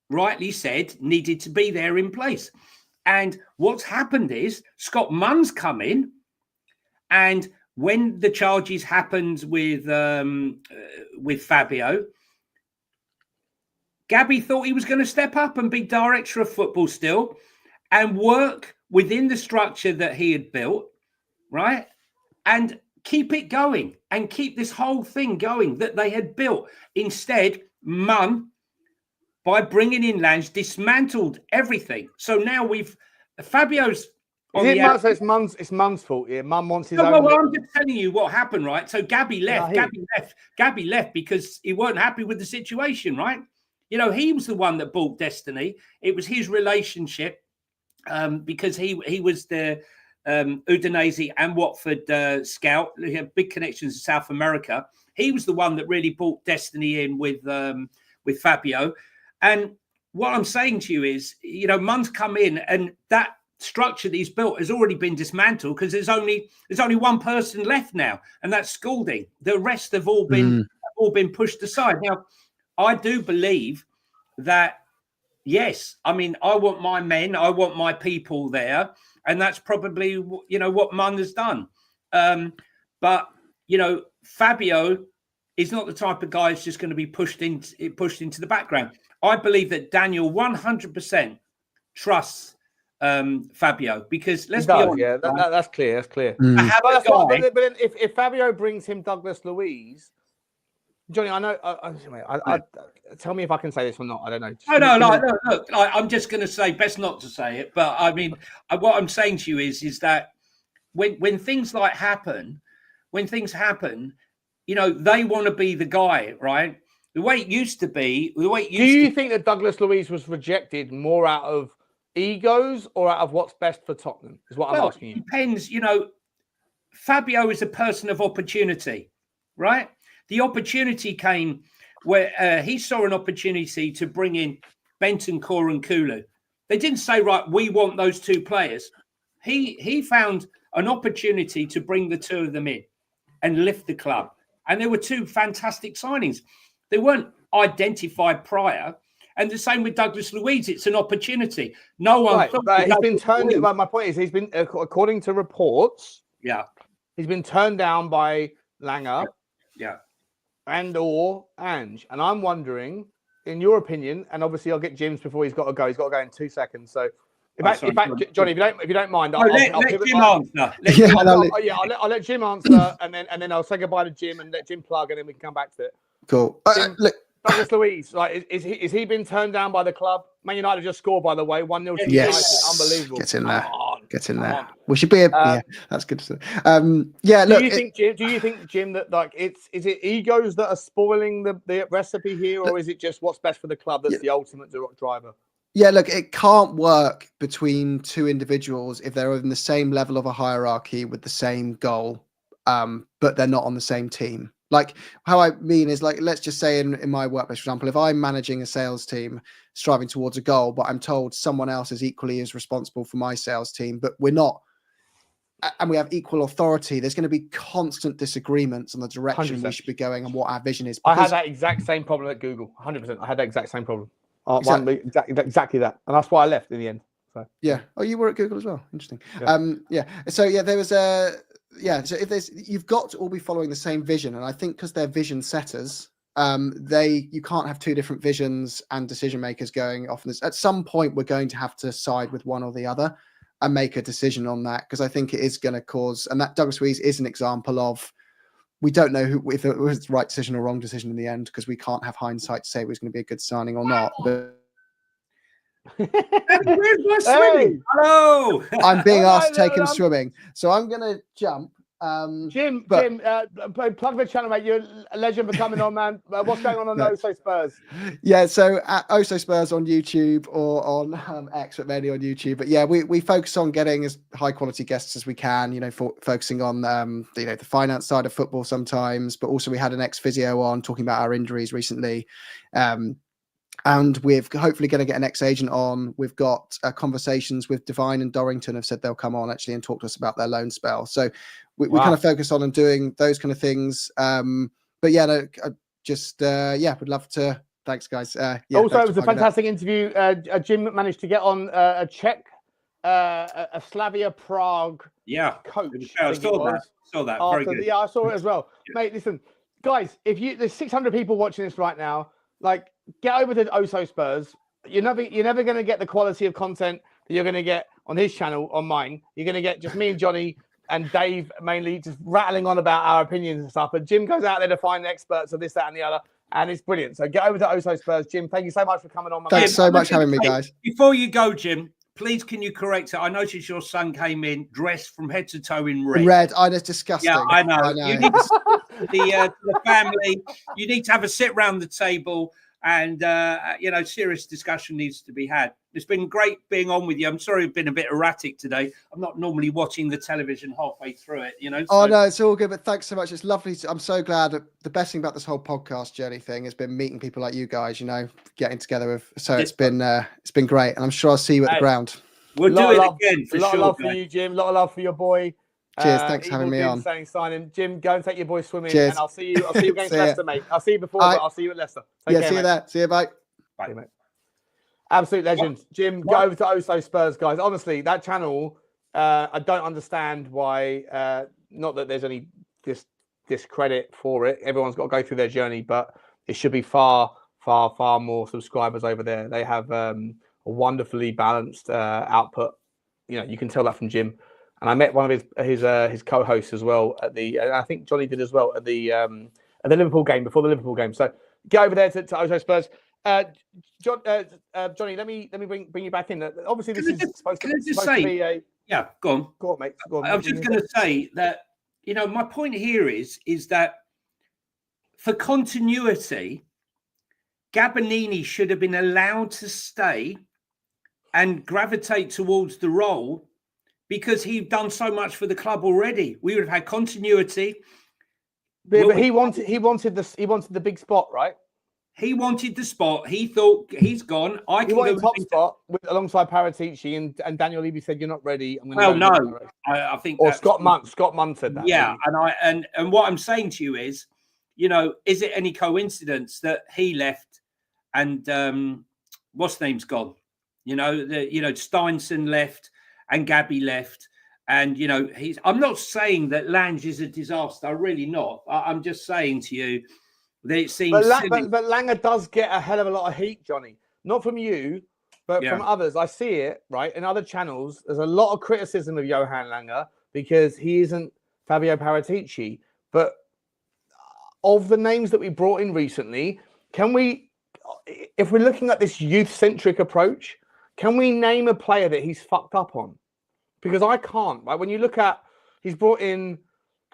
rightly said needed to be there in place. And what's happened is Scott Munn's come in, and when the charges happened with Fabio, Gabby thought he was going to step up and be director of football still and work within the structure that he had built, right? And keep it going and keep this whole thing going that they had built. Instead, Munn, by bringing in Lange, dismantled everything. So now Fabio's... It's Munn's fault. Yeah, Munn wants his own. Well, I'm just telling you what happened, right? So Gabby left. Gabby left because he weren't happy with the situation, right? You know, he was the one that bought Destiny. It was his relationship because he was the Udinese and Watford scout. He had big connections in South America. He was the one that really brought Destiny in with Fabio. And what I'm saying to you is, you know, Munn's come in and that structure that he's built has already been dismantled because there's only one person left now, and that's Scalding. The rest have all been pushed aside. Now, I do believe that, yes, I mean, I want my men, I want my people there, and that's probably, you know, what Munn has done. But, you know, Fabio is not the type of guy that's just going to be pushed into the background. I believe that Daniel 100% trusts Fabio, because let's be honest. Yeah, that's clear. That's clear. But then if Fabio brings him Douglas Luiz, Jonny, I know. I tell me if I can say this or not. I don't know. Look, I'm just going to say best not to say it. But I mean, what I'm saying to you is that when things like happen, you know, they want to be the guy, right? The way it used to be. Do you think that Douglas Luiz was rejected more out of egos or out of what's best for Tottenham? Is what I'm asking you. It depends. You know, Fabio is a person of opportunity, right? The opportunity came where he saw an opportunity to bring in Bentancur and Kulu. They didn't say, right, we want those two players. He found an opportunity to bring the two of them in and lift the club. And there were two fantastic signings. They weren't identified prior. And the same with Douglas Luiz. It's an opportunity. No one thought he's been turned. My point is, he's been, according to reports, he's been turned down by Langer, and/or Ange. And I'm wondering, in your opinion, and obviously I'll get Jim's before he's got to go. He's got to go in 2 seconds. So, Jonny, if you don't mind, I'll let Jim answer. I'll let Jim answer, and then I'll say goodbye to Jim and let Jim plug, and then we can come back to it. Cool. Look, Douglas Luiz, like, is he been turned down by the club? Man United just scored, by the way, 1-0 to United. Unbelievable. Get in there. We should be that's good to see. Look. Do you think, Jim, that like is it egos that are spoiling the recipe here, or is it just what's best for the club that's the ultimate driver? Yeah, look, it can't work between two individuals if they're in the same level of a hierarchy with the same goal, but they're not on the same team. Like, how I mean is, like, let's just say in my workplace, for example, if I'm managing a sales team striving towards a goal, but I'm told someone else is equally as responsible for my sales team, but we're not, and we have equal authority, there's going to be constant disagreements on the direction 100%. we should be going and what our vision is. I had that exact same problem at Google. 100%. I had that exact same problem. Exactly that. And that's why I left in the end. So yeah. Oh, you were at Google as well. Interesting. Yeah. So there was so if you've got to all be following the same vision, and I think because they're vision setters, you can't have two different visions and decision makers going off this. At some point, we're going to have to side with one or the other and make a decision on that, because I think it is going to cause, and that Douglas Luiz is an example of, we don't know if it was the right decision or wrong decision in the end, because we can't have hindsight to say it was going to be a good signing or not. But where's my swimming? Hello. I'm being asked to take him swimming, so I'm going to jump Jim, plug the channel, mate. You're a legend for coming on, man. What's going on Oso Spurs? Yeah, so at Oso Spurs on YouTube or on X, but mainly on YouTube. But yeah, we focus on getting as high quality guests as we can. Focusing on the finance side of football sometimes, but also we had an ex-physio on talking about our injuries recently. And we're hopefully going to get an ex-agent on. We've got conversations with Devine and Dorrington have said they'll come on actually and talk to us about their loan spell. So we kind of focus on and doing those kind of things. But yeah, would love to. Thanks, guys. Also, it was a fantastic interview. Jim managed to get on a Czech, a Slavia Prague coach. I saw that. Very good. Yeah, I saw it as well. Yeah. Mate, listen, guys, there's 600 people watching this right now. Like, get over to Oso Spurs. You're never going to get the quality of content that you're going to get on his channel, on mine. You're going to get just me and Jonny and Dave mainly just rattling on about our opinions and stuff. But Jim goes out there to find experts of this, that, and the other, and it's brilliant. So get over to Oso Spurs. Jim, thank you so much for coming on. Thanks so much for having me, guys. Before you go, Jim, please can you correct it? I noticed your son came in dressed from head to toe in red. Red, it's disgusting. Yeah, I know. You need the family. You need to have a sit round the table. And, serious discussion needs to be had. It's been great being on with you. I'm sorry I've been a bit erratic today. I'm not normally watching the television halfway through it, So. Oh, no, it's all good. But thanks so much. It's lovely. I'm so glad. The best thing about this whole podcast journey thing has been meeting people like you guys, getting together with. So it's been great. And I'm sure I'll see you at the ground. We'll do it again for sure. A lot of love for you, Jim. A lot of love for your boy. Cheers, thanks for having me on. Signing. Jim, go and take your boy swimming. Cheers. And I'll see you against Leicester, mate. I'll see you before, but I'll see you at Leicester. See you there. See you, bye. Bye, mate. Absolute legend. Jim, go over to Oso Spurs, guys. Honestly, that channel, I don't understand why, not that there's any discredit for it. Everyone's got to go through their journey, but it should be far, far, far more subscribers over there. They have a wonderfully balanced output. You can tell that from Jim. And I met one of his co-hosts as well and I think Jonny did as well at the Liverpool game, before the Liverpool game. So get over there to Oso Spurs. Jonny, let me bring you back in. Obviously, this is supposed to be a... Yeah, go on. Go on, mate. Go on. I was just going to say that, my point here is that for continuity, Gabbanini should have been allowed to stay and gravitate towards the role because he'd done so much for the club already. We would have had continuity. But he wanted the big spot, right? He wanted the spot. He thought he's gone. He wanted top spot alongside Paratici, and Daniel Levy said, "You're not ready." I think. Or Scott Munn said that. Yeah, and what I'm saying to you is, is it any coincidence that he left and what's name's gone? Steinson left. And Gabby left, and I'm not saying that Lange is a disaster. Really not. I'm just saying to you that it seems. But Langer does get a hell of a lot of heat, Jonny. Not from you, but from others. I see it right in other channels. There's a lot of criticism of Johan Langer because he isn't Fabio Paratici. But of the names that we brought in recently, can we, if we're looking at this youth-centric approach, can we name a player that he's fucked up on? Because I can't, right? When you look at, he's brought in,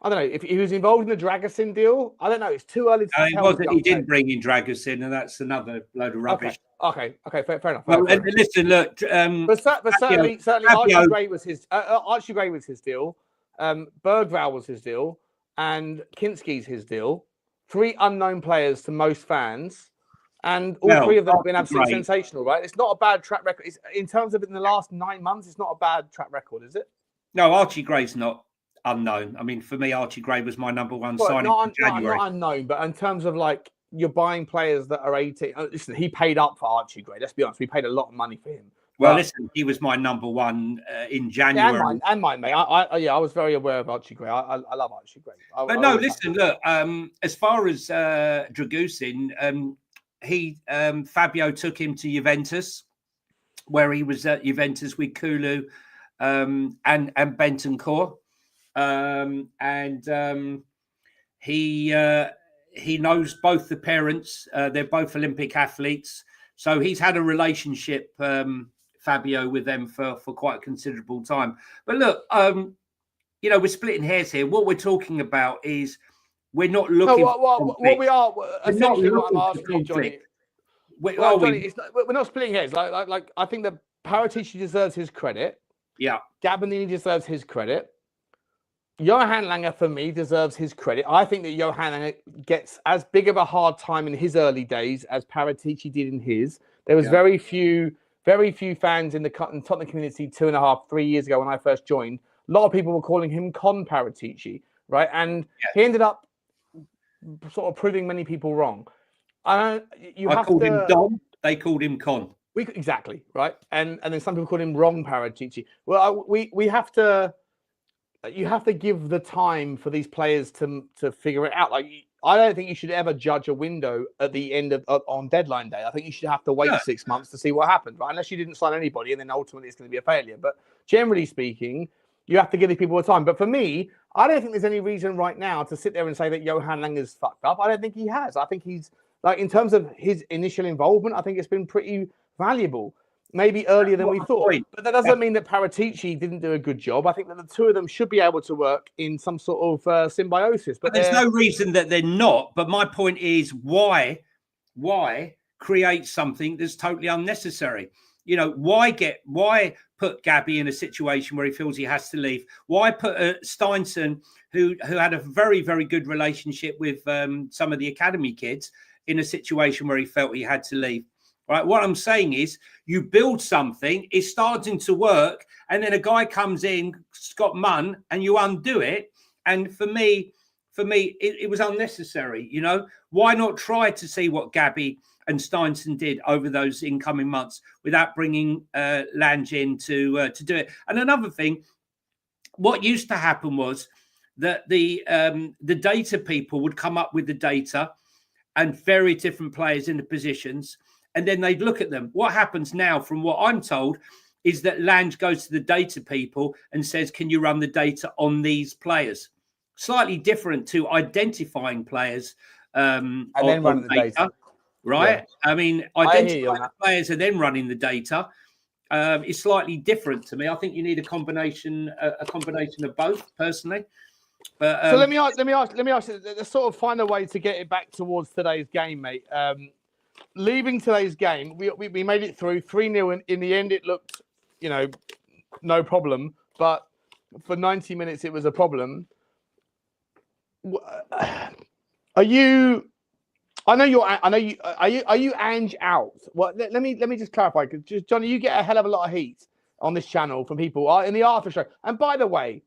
I don't know, if he was involved in the Dragusin deal, I don't know. It's too early to tell. He didn't bring in Dragusin, and that's another load of rubbish. Okay, fair enough. Well, listen, look. But certainly Archie Gray was his. Archie Gray was his deal. Bergvall was his deal, and Kinski's his deal. 3 unknown players to most fans. And all 3 of them have been absolutely sensational, right? It's not a bad track record. It's, in terms of in the last 9 months, it's not a bad track record, is it? No, Archie Gray's not unknown. I mean, for me, Archie Gray was my number one signing in January. Not unknown, but in terms of like you're buying players that are 18. Listen, he paid up for Archie Gray. Let's be honest. We paid a lot of money for him. Well, listen, he was my number one in January. Yeah, and mine, mate. I was very aware of Archie Gray. I love Archie Gray. Look, as far as Dragusin, Fabio took him to Juventus, where he was at Juventus with Kulu and Bentancur. He knows both the parents. They're both Olympic athletes. So he's had a relationship, Fabio, with them for quite a considerable time. But look, we're splitting hairs here. What we're talking about is we're not looking. What we are essentially what I'm asking you, Jonny. Jonny, we're not splitting hairs. Like I think that Paratici deserves his credit. Yeah, Gabbiadini deserves his credit. Johan Langer, for me, deserves his credit. I think that Johan Langer gets as big of a hard time in his early days as Paratici did in his. There was very few fans in the Tottenham community 3 years ago when I first joined. A lot of people were calling him Con Paratici, right? And he ended up sort of proving many people wrong. I called him Dom. They called him Con. Exactly, right? And then some people called him wrong Paratici. Well, we have to. You have to give the time for these players to figure it out. Like, I don't think you should ever judge a window at the end of on deadline day. I think you should have to wait 6 months to see what happened, right? Unless you didn't sign anybody, and then ultimately it's going to be a failure. But generally speaking, you have to give these people time. But for me, I don't think there's any reason right now to sit there and say that Johan Langer's fucked up. I don't think he has. I think he's, like, in terms of his initial involvement, I think it's been pretty valuable. Maybe earlier than we thought. But that doesn't mean that Paratici didn't do a good job. I think that the two of them should be able to work in some sort of symbiosis. But there's no reason that they're not. But my point is, why create something that's totally unnecessary? Why put Gabby in a situation where he feels he has to leave? Why put Steinson, who had a very, very good relationship with some of the academy kids, in a situation where he felt he had to leave? Right. What I'm saying is, you build something, it's starting to work, and then a guy comes in, Scott Munn, and you undo it. And for me, it was unnecessary. Why not try to see what Gabby and Steinson did over those incoming months without bringing Lange in to do it? And another thing, what used to happen was that the data people would come up with the data and very different players in the positions, and then they'd look at them. What happens now, from what I'm told, is that Lange goes to the data people and says, can you run the data on these players? Slightly different to identifying players and then running the data. Right? Yeah. I mean, identifying players and then running the data is slightly different to me. I think you need a combination of both, personally. But so let me ask. Let's sort of find a way to get it back towards today's game, mate. Leaving today's game, we made it through 3-0. In the end, it looked, no problem. But for 90 minutes, it was a problem. Are you? I know you. Are you Ange out? Well, let me just clarify, because Jonny, you get a hell of a lot of heat on this channel from people in the after show. And by the way,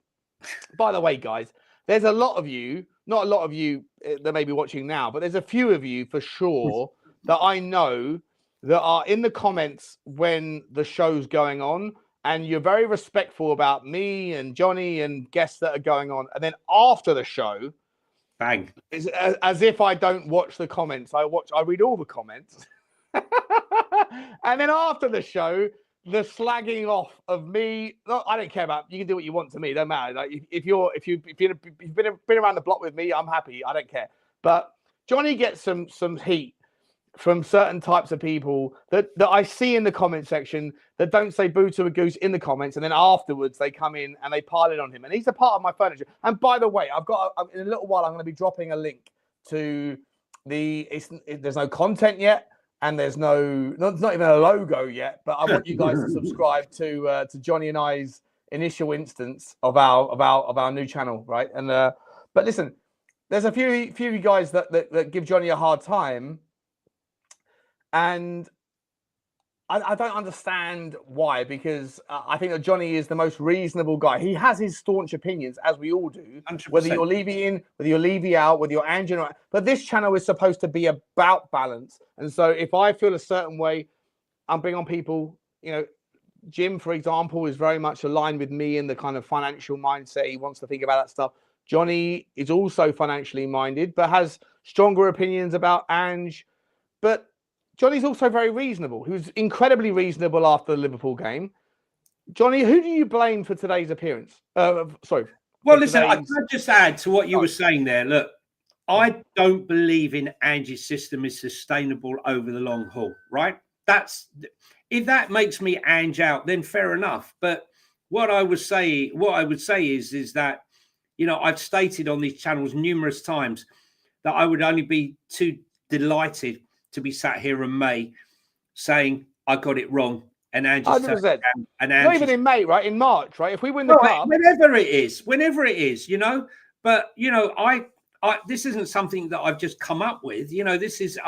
guys, there's a lot of you. Not a lot of you that may be watching now, but there's a few of you for sure that I know that are in the comments when the show's going on, and you're very respectful about me and Jonny and guests that are going on. And then after the show, bang, it's as if I don't watch the comments. I read all the comments. And then after the show, the slagging off of me. Look, I don't care about. You can do what you want to me. Don't matter. Like if you've been around the block with me, I'm happy. I don't care. But Jonny gets some heat from certain types of people that I see in the comment section that don't say boo to a goose in the comments, and then afterwards they come in and they pile it on him. And he's a part of my furniture. And by the way, in a little while I'm going to be dropping a link to there's no content yet, and there's not even a logo yet. But I want you guys to subscribe to Jonny and I's initial instance of our new channel, right? And but listen, there's a few guys that give Jonny a hard time. And I don't understand why, because I think that Jonny is the most reasonable guy. He has his staunch opinions, as we all do, 100%. Whether you're Levy in, whether you're Levy out, whether you're Ange in. But this channel is supposed to be about balance. And so if I feel a certain way, I'm bringing on people, Jim, for example, is very much aligned with me in the kind of financial mindset. He wants to think about that stuff. Jonny is also financially minded, but has stronger opinions about Ange. But Jonny's also very reasonable. He was incredibly reasonable after the Liverpool game. Jonny, who do you blame for today's appearance? Sorry. Well, listen, I can just add to what you were saying there. Look, I don't believe in Ange's system is sustainable over the long haul, right? If that makes me Ange out, then fair enough. But what I would say is that you know, I've stated on these channels numerous times that I would only be too delighted to be sat here in May saying I got it wrong. And Ange, not even in May, right? In March, right? If we win the cup, whenever it is, you know. But you know, I this isn't something that I've just come up with. You know, this is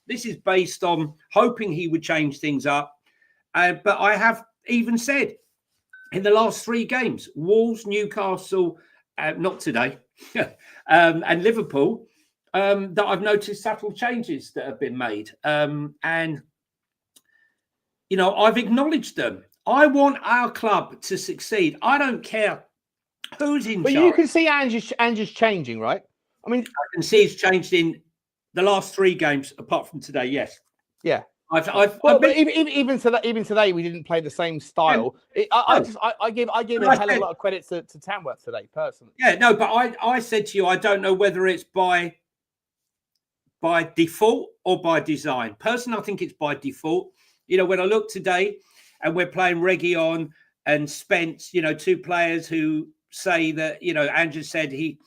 this is based on hoping he would change things up. But I have even said in the last 3 games, Wolves, Newcastle, not today, and Liverpool, that I've noticed subtle changes that have been made, and. You know, I've acknowledged them. I want our club to succeed. I don't care who's in charge. But you can see Ange's changing, right? I mean, I can see he's changed in the last 3 games, apart from today. Yes. Yeah. Even today, we didn't play the same style. I give a hell of a lot of credit to Tamworth today, personally. Yeah, no, but I said to you, I don't know whether it's by default or by design. Personally, I think it's by default. You know, when I look today and we're playing Reguilon and Spence, you know, 2 players who say that, you know, Andrew said he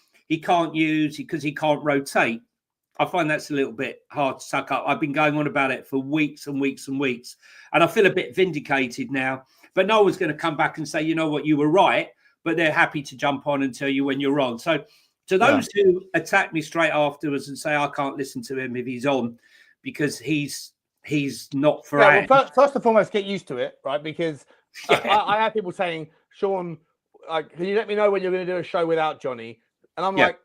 can't use because he can't rotate. I find that's a little bit hard to suck up. I've been going on about it for weeks and weeks and weeks. And I feel a bit vindicated now. But no one's going to come back and say, you know what, you were right. But they're happy to jump on and tell you when you're wrong. So to those who attack me straight afterwards and say I can't listen to him if he's on because he's not for well, first and foremost, get used to it, right? Because I have people saying, Sean, like, can you let me know when you're going to do a show without Jonny? And I'm like,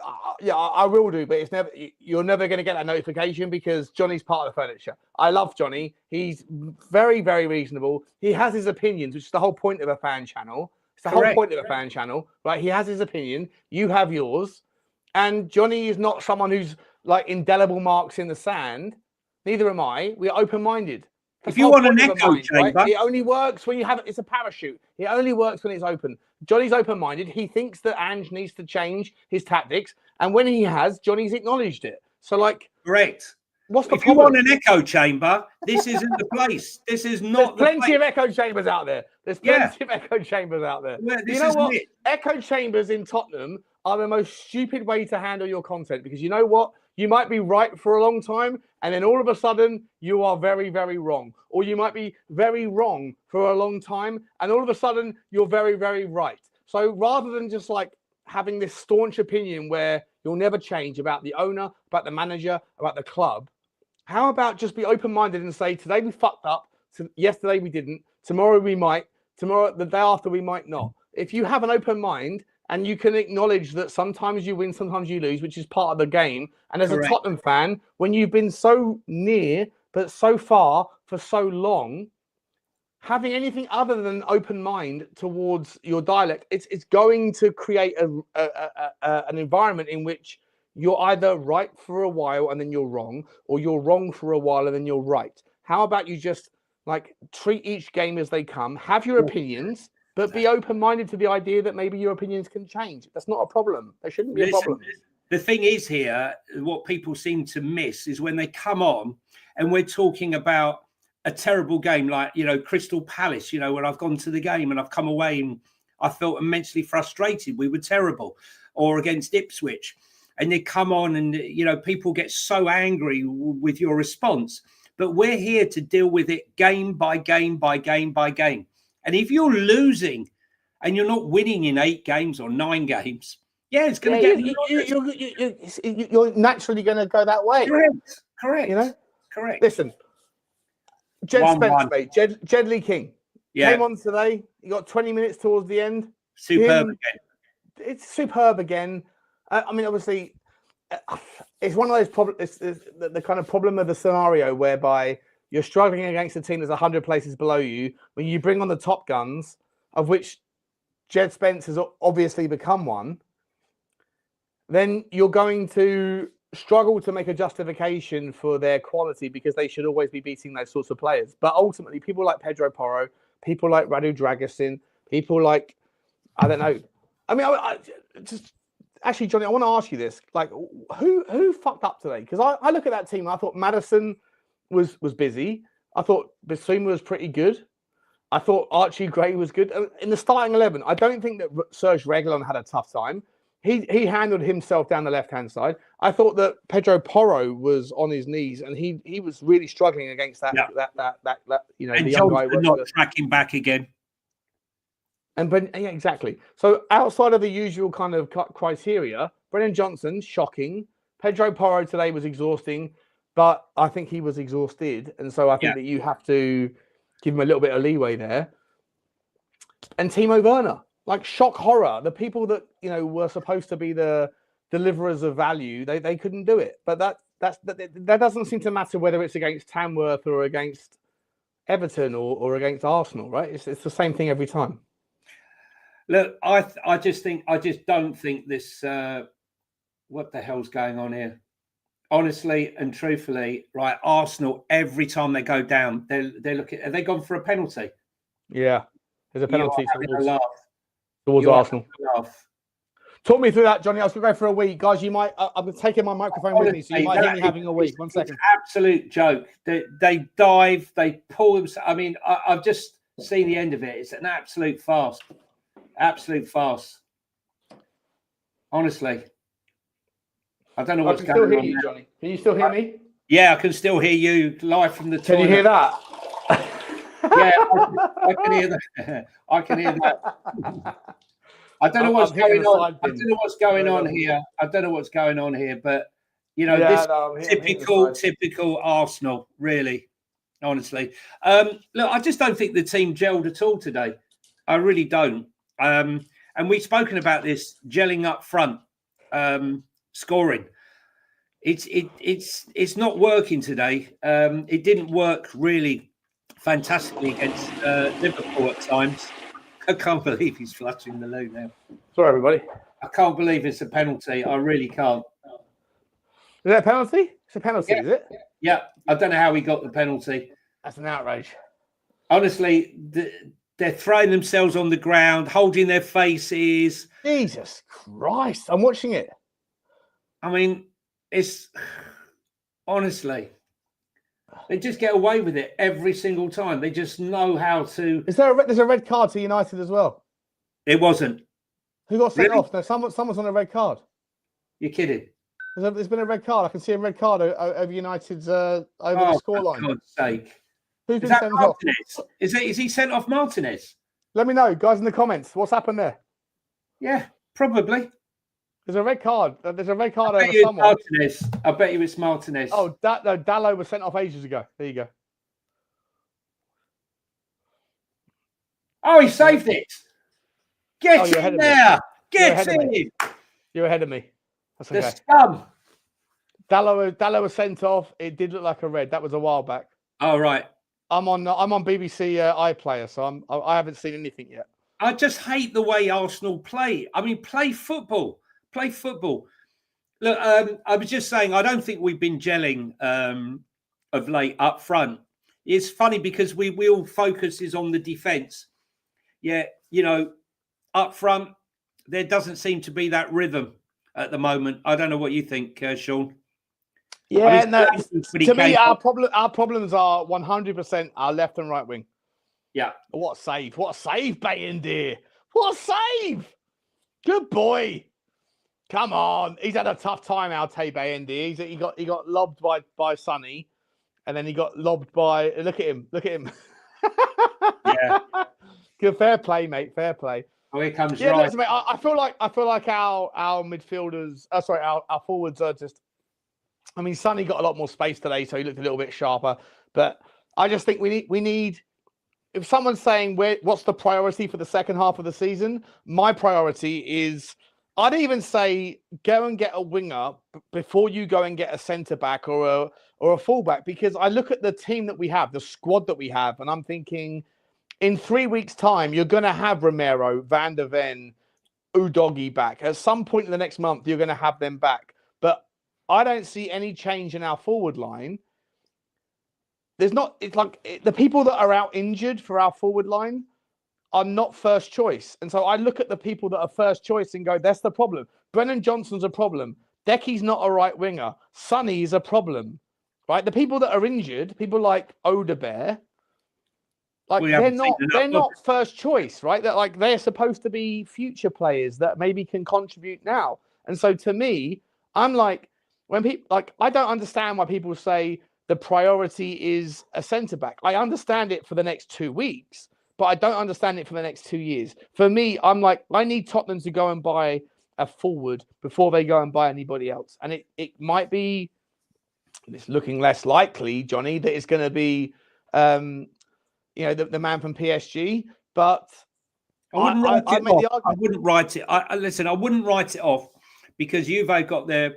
I will do, but you're never going to get that notification because Jonny's part of the furniture. I love Jonny. He's very, very reasonable. He has his opinions, which is the whole point of a fan channel. It's the whole point of a fan channel, right? He has his opinion. You have yours. And Jonny is not someone who's like indelible marks in the sand. Neither am I. We're open-minded. If you want an echo chamber, right? It only works when you have it's a parachute. It only works when it's open. Jonny's open-minded. He thinks that Ange needs to change his tactics, and when he has, Jonny's acknowledged it. So, like, correct. What's the if problem? You want an echo chamber, this isn't the place. This is not. There's plenty of echo chambers out there. There's plenty of echo chambers out there. Well, you know what? Echo chambers in Tottenham are the most stupid way to handle your content because you know what? You might be right for a long time, and then all of a sudden you are very, very wrong. Or you might be very wrong for a long time, and all of a sudden you're very, very right. So rather than just like having this staunch opinion where you'll never change about the owner, about the manager, about the club, how about just be open-minded and say, today we fucked up, yesterday we didn't, tomorrow we might, tomorrow, the day after we might not. If you have an open mind, and you can acknowledge that sometimes you win, sometimes you lose, which is part of the game. And as a Tottenham fan, when you've been so near, but so far for so long, having anything other than an open mind towards your dialect, it's going to create an environment in which you're either right for a while and then you're wrong, or you're wrong for a while and then you're right. How about you just like treat each game as they come, have your opinions, but be open-minded to the idea that maybe your opinions can change. That's not a problem. There shouldn't be a problem. The thing is here, what people seem to miss is when they come on and we're talking about a terrible game like, you know, Crystal Palace, you know, when I've gone to the game and I've come away and I felt immensely frustrated. We were terrible. Or against Ipswich. And they come on and, you know, people get so angry with your response. But we're here to deal with it game by game by game by game. And if you're losing and you're not winning in 8 games or 9 games, it's going to get... You're naturally going to go that way. Correct. You know? Correct. Listen, Jed Spence, mate. Jedley King. Yeah. Came on today. You got 20 minutes towards the end. Superb again. It's superb again. I mean, obviously, it's one of those problems. It's the kind of problem of the scenario whereby you're struggling against a team that's 100 places below you. When you bring on the top guns, of which Jed Spence has obviously become one, then you're going to struggle to make a justification for their quality because they should always be beating those sorts of players. But ultimately, people like Pedro Porro, people like Radu Dragusin, people like, I don't know. I mean, I just actually, Jonny, I want to ask you this: like, who fucked up today? Because I look at that team, I thought Maddison was busy. I thought Bissouma was pretty good. I thought Archie Gray was good. In the starting 11, I don't think that Serge Reguilon had a tough time. He handled himself down the left-hand side. I thought that Pedro Porro was on his knees, and he was really struggling against that and the young guy not tracking back again. Yeah, exactly. So outside of the usual kind of criteria, Brennan Johnson, shocking. Pedro Porro today was exhausting, but I think he was exhausted, and so I think that you have to give him a little bit of leeway there. And Timo Werner, like shock horror. The people that were supposed to be the deliverers of value, they couldn't do it. But that doesn't seem to matter whether it's against Tamworth or against Everton or against Arsenal, right? It's the same thing every time. Look, I just don't think this. What the hell's going on here? Honestly and truthfully, right? Arsenal, every time they go down, they're looking. Have they gone for a penalty? Yeah, there's a penalty towards Arsenal. Talk me through that, Jonny. I was going to go for a week, guys. You might. I'm taking my microphone with me, so you might hear me having a week. 1 second. Absolute joke. They dive. They pull themselves. I mean, I've just seen the end of it. It's an absolute farce. Absolute farce. Honestly. I don't know what's going on. I can still hear you, Jonny. Can you still hear me? Yeah, I can still hear you live from the toilet. Can you hear that? Yeah, I can hear that. I can hear that. I don't know what's going on. I don't know what's going on here. I don't know what's going on here, but typical Arsenal, really, honestly. Look, I just don't think the team gelled at all today. I really don't. And we've spoken about this gelling up front. Scoring, it's not working today. It didn't work really fantastically against Liverpool at times. I can't believe he's flushing the loo now. Sorry, everybody. I can't believe it's a penalty. I really can't. Is that a penalty? It's a penalty, is it? Yeah, I don't know how he got the penalty. That's an outrage. Honestly, they're throwing themselves on the ground, holding their faces. Jesus Christ! I'm watching it. I mean, it's honestly, they just get away with it every single time. They just know how to. There's a red card to United as well? It wasn't. Who got sent off? No, someone's on a red card. You're kidding. There's been a red card. I can see a red card over United's over the scoreline. For God's sake. Who's been sent off? Is he sent off Martinez? Let me know, guys, in the comments. What's happened there? Yeah, probably. There's a red card. There's a red card over someone. Martinez. I bet you it's Martinez. Oh, Dallo was sent off ages ago. There you go. Oh, he saved it. Get in there. Get in. You're ahead of me. That's okay. The scum. Dallo was sent off. It did look like a red. That was a while back. Oh, right. I'm on BBC iPlayer, so I haven't seen anything yet. I just hate the way Arsenal play. I mean, play football. Play football. Look, I was just saying, I don't think we've been gelling of late up front. It's funny because we all focus is on the defence. Yeah, up front, there doesn't seem to be that rhythm at the moment. I don't know what you think, Sean. Yeah, to me, our problems are 100% our left and right wing. Yeah. What a save. What a save, Bayindir. What a save. Good boy. Come on. He's had a tough time, Altay Bayindir. He got lobbed by Sonny, and then he got lobbed by... Look at him. Yeah. Good. Fair play, mate. Fair play. Oh, here comes right. Listen, mate, I feel like our midfielders... our forwards are just... I mean, Sonny got a lot more space today, so he looked a little bit sharper. But I just think we need... If someone's saying what's the priority for the second half of the season, my priority is... I'd even say go and get a winger before you go and get a centre back or a fullback, because I look at the team that we have, the squad that we have, and I'm thinking in 3 weeks' time, you're going to have Romero, Van De Ven, Udogie back. At some point in the next month, you're going to have them back. But I don't see any change in our forward line. It's like the people that are out injured for our forward line are not first choice. And so I look at the people that are first choice and go, that's the problem. Brennan Johnson's a problem. Decky's not a right winger. Sonny is a problem, right? The people that are injured, people like Odebear, Like they're not first choice, right? That like they're supposed to be future players that maybe can contribute now. And so to me, I'm like, when people like, I don't understand why people say the priority is a centre back. I understand it for the next 2 weeks, but I don't understand it for the next 2 years. For me, I'm like, I need Tottenham to go and buy a forward before they go and buy anybody else. And it might be, it's looking less likely, Jonny, that it's going to be, the man from PSG, but I wouldn't write it off. I wouldn't write it. Listen, I wouldn't write it off because Juve got their.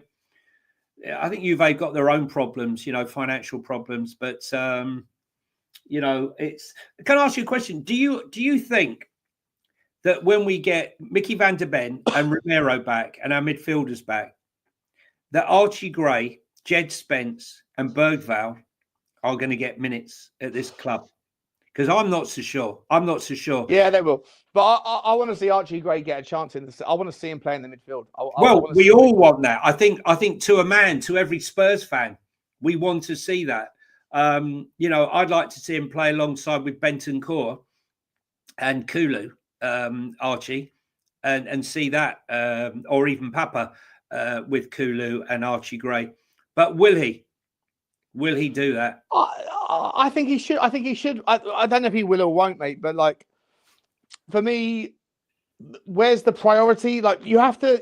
I think Juve got their own problems, financial problems. But it's. Can I ask you a question? Do you think that when we get Micky Van De Ven and Romero back and our midfielders back, that Archie Gray, Jed Spence, and Bergvall are going to get minutes at this club? Because I'm not so sure. Yeah, they will. But I want to see Archie Gray get a chance in the. I want to see him play in the midfield. We all want that. I think to a man, to every Spurs fan, we want to see that. I'd like to see him play alongside with Bentancur and Kulu, Archie, and see that, or even Papa with Kulu and Archie Gray. But will he? Will he do that? I think he should. I don't know if he will or won't, mate. But like, for me, where's the priority? Like, you have to.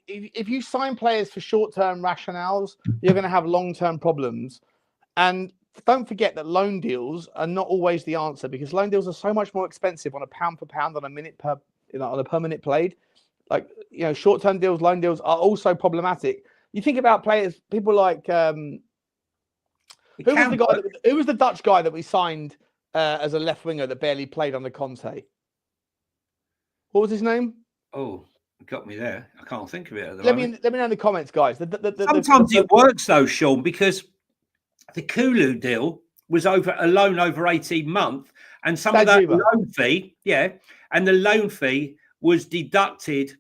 If you sign players for short-term rationales, you're going to have long-term problems. And don't forget that loan deals are not always the answer, because loan deals are so much more expensive on a pound for pound on a minute per, on a per minute played. Like, short-term deals, loan deals are also problematic. You think about players, people like. Who was the Dutch guy that we signed as a left winger that barely played under Conte? What was his name? Oh, you got me there. I can't think of it at the moment. Let me know in the comments, guys. Sometimes it works though, Sean, because the Kulu deal was over a loan over 18 months, and some of that loan fee, and the loan fee was deducted.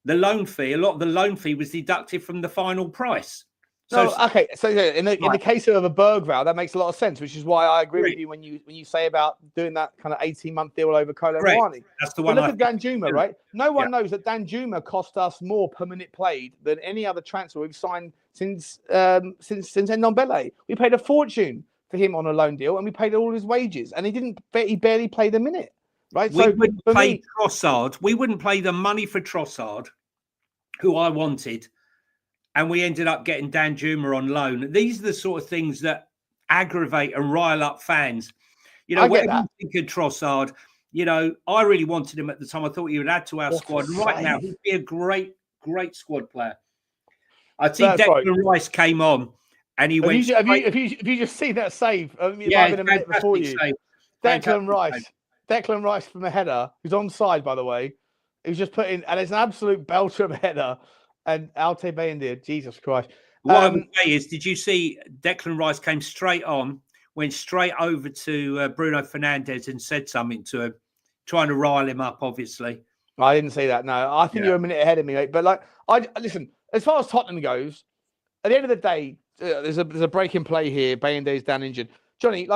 A lot of the loan fee was deducted from the final price. So in the case of a Bergvall, that makes a lot of sense, which is why I agree with you when you say about doing that kind of 18-month deal over Kolo Muani. That's the one. But look at Danjuma, right? No one knows that Danjuma cost us more per minute played than any other transfer we've signed since Ndombele. We paid a fortune for him on a loan deal, and we paid all his wages, and he barely played a minute. Right? We wouldn't play Trossard. We wouldn't play the money for Trossard, who I wanted. And we ended up getting Danjuma on loan. These are the sort of things that aggravate and rile up fans. Whatever you think of Trossard, I really wanted him at the time. I thought he would add to our squad. Right now, he'd be a great, great squad player. I see Declan Rice came on and he went. If you just see that save, a minute before you. Save. Declan Rice from a header, who's onside, by the way. He was just put in, and it's an absolute belter of a header. And Alte Bayendir, Jesus Christ. What I would say is, did you see Declan Rice came straight on, went straight over to Bruno Fernandes and said something to him, trying to rile him up, obviously. I didn't see that, no. I think you're a minute ahead of me, mate. But, listen, as far as Tottenham goes, at the end of the day, there's a break in play here. Bayendir's down injured. Jonny,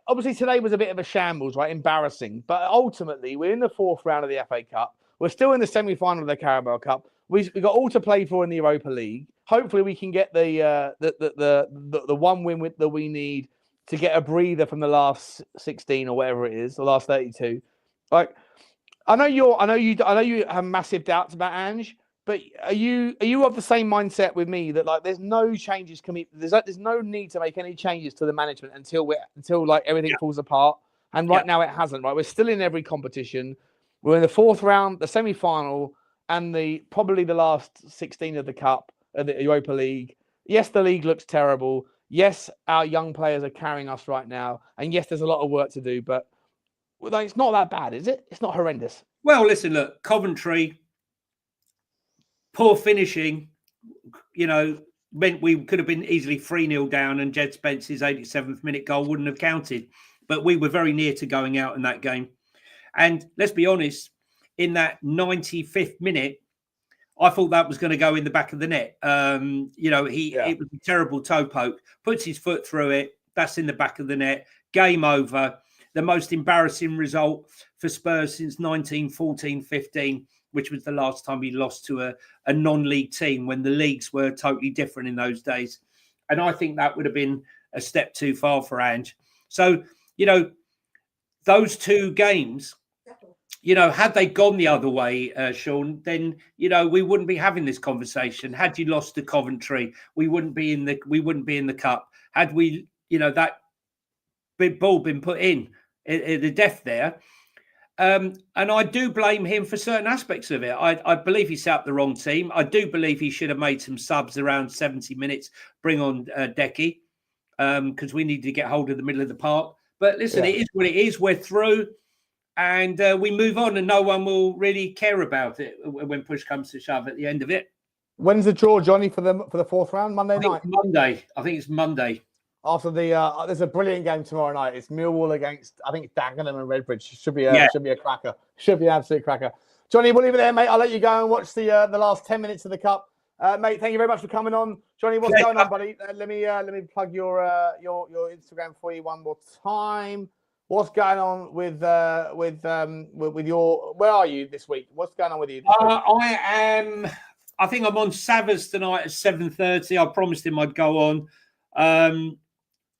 obviously today was a bit of a shambles, right? Embarrassing. But ultimately, we're in the fourth round of the FA Cup. We're still in the semi-final of the Carabao Cup. We got all to play for in the Europa League. Hopefully, we can get the one win that we need to get a breather from the last 16 or whatever it is, the last 32. Like, I know you have massive doubts about Ange, but are you of the same mindset with me that there's no changes there's no need to make any changes to the management until everything falls apart. And right now it hasn't. Right, we're still in every competition. We're in the fourth round, the semi-final. And probably the last 16 of the Cup, the Europa League. Yes, the league looks terrible. Yes, our young players are carrying us right now. And yes, there's a lot of work to do. But it's not that bad, is it? It's not horrendous. Well, listen, look, Coventry, poor finishing, meant we could have been easily 3-0 down and Jed Spence's 87th minute goal wouldn't have counted. But we were very near to going out in that game. And let's be honest, in that 95th minute, I thought that was going to go in the back of the net. It was a terrible toe poke, puts his foot through it. That's in the back of the net. Game over. the most embarrassing result for Spurs since 1914-15, which was the last time he lost to a non-league team when the leagues were totally different in those days. And I think that would have been a step too far for Ange. So, those two games, had they gone the other way, Sean, then, we wouldn't be having this conversation. Had you lost to Coventry, we wouldn't be in the cup. Had we, that big ball been put in the death there. And I do blame him for certain aspects of it. I believe he set up the wrong team. I do believe he should have made some subs around 70 minutes, bring on Decky, because we need to get hold of the middle of the park. But listen, It is what it is. We're through. And we move on, and no one will really care about it when push comes to shove at the end of it. When's the draw, Jonny, for the fourth round? Monday night? I think it's Monday. After there's a brilliant game tomorrow night. It's Millwall against, I think it's Dagenham and Redbridge. Should be a cracker. Should be an absolute cracker. Jonny, we'll leave it there, mate. I'll let you go and watch the last 10 minutes of the cup. Mate, thank you very much for coming on. Jonny, what's going on, buddy? Let me plug your Instagram for you one more time. What's going on with your? Where are you this week? What's going on with you? I think I'm on Savas tonight at 7:30. I promised him I'd go on.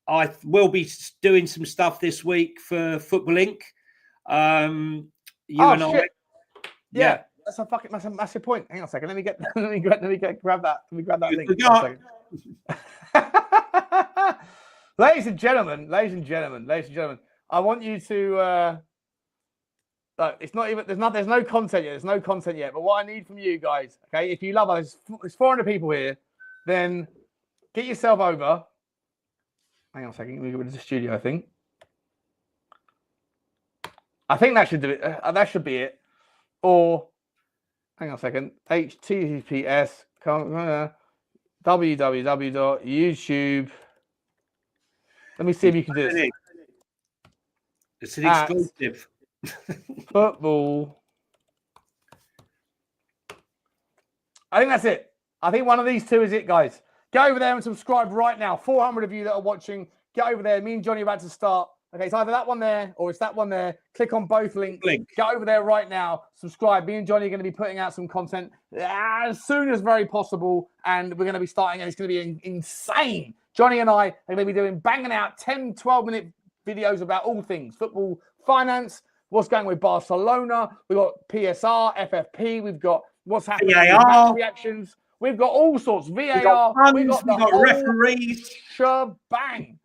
I will be doing some stuff this week for Football Inc. I. Yeah, that's a massive point. Hang on a second. Let me grab that. Let me grab that link. Ladies and gentlemen. I want you to. It's not even. There's no content yet. There's no content yet. But what I need from you guys, okay, if you love us, there's 400 people here. Then get yourself over. Hang on a second. Let me go to the studio. I think that should do it. That should be it. Or hang on a second. HTTPS www.youtube. Let me see if you can do this. It's an exclusive. Football. I think that's it. I think one of these two is it, guys. Get over there and subscribe right now. 400 of you that are watching, get over there. Me and Jonny are about to start. Okay, it's either that one there or it's that one there. Click on both links. Get over there right now. Subscribe. Me and Jonny are going to be putting out some content as soon as very possible. And we're going to be starting, and it's going to be insane. Jonny and I are going to be banging out 10, 12-minute videos about all things football, finance, what's going with Barcelona. We've got PSR, FFP. We've got what's happening with match reactions. We've got all sorts. VAR. We've got referees. Shebang.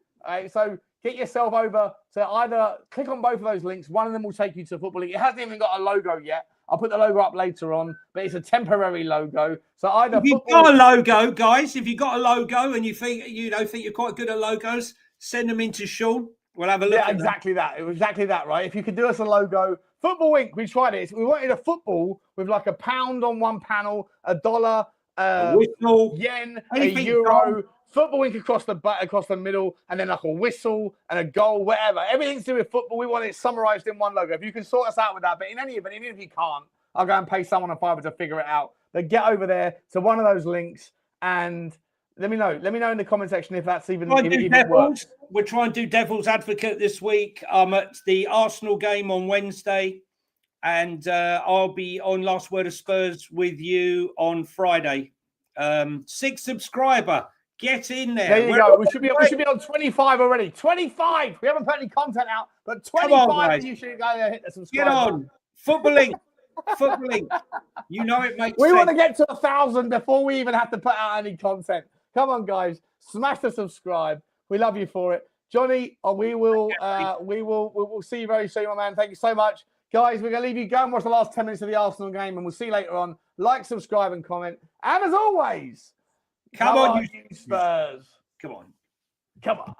So get yourself over to either click on both of those links. One of them will take you to Football League. It hasn't even got a logo yet. I'll put the logo up later on, but it's a temporary logo. So either if you've got a logo, guys, if you've got a logo and you think you're quite good at logos, send them in to Sean. We'll have a look. Yeah, exactly that. It was exactly that, right? If you could do us a logo, Football Inc. We tried it. We wanted a football with like £1 on one panel, $1, a whistle, yen, a euro. Football Inc. across the middle, and then like a whistle and a goal, whatever. Everything to do with football. We want it summarized in one logo. If you can sort us out with that, but in any event, even if you can't, I'll go and pay someone a fiver to figure it out. But get over there to one of those links and let me know. Let me know in the comment section if that's even works. We're trying to do devil's advocate this week. I'm at the Arsenal game on Wednesday, and I'll be on Last Word of Spurs with you on Friday. 6 subscriber. Get in there. There you go. We should be on 25 already. 25. We haven't put any content out, but 25. You should go there, hit the subscribe. Get on. Footballing. You know it makes We sense. want to get to 1,000 before we even have to put out any content. Come on, guys. Smash the subscribe. We love you for it. Jonny, we will see you very soon, my man. Thank you so much. Guys, we're going to leave you. Go and watch the last 10 minutes of the Arsenal game, and we'll see you later on. Like, subscribe, and comment. And as always, come on, you Spurs. Come on. Come on.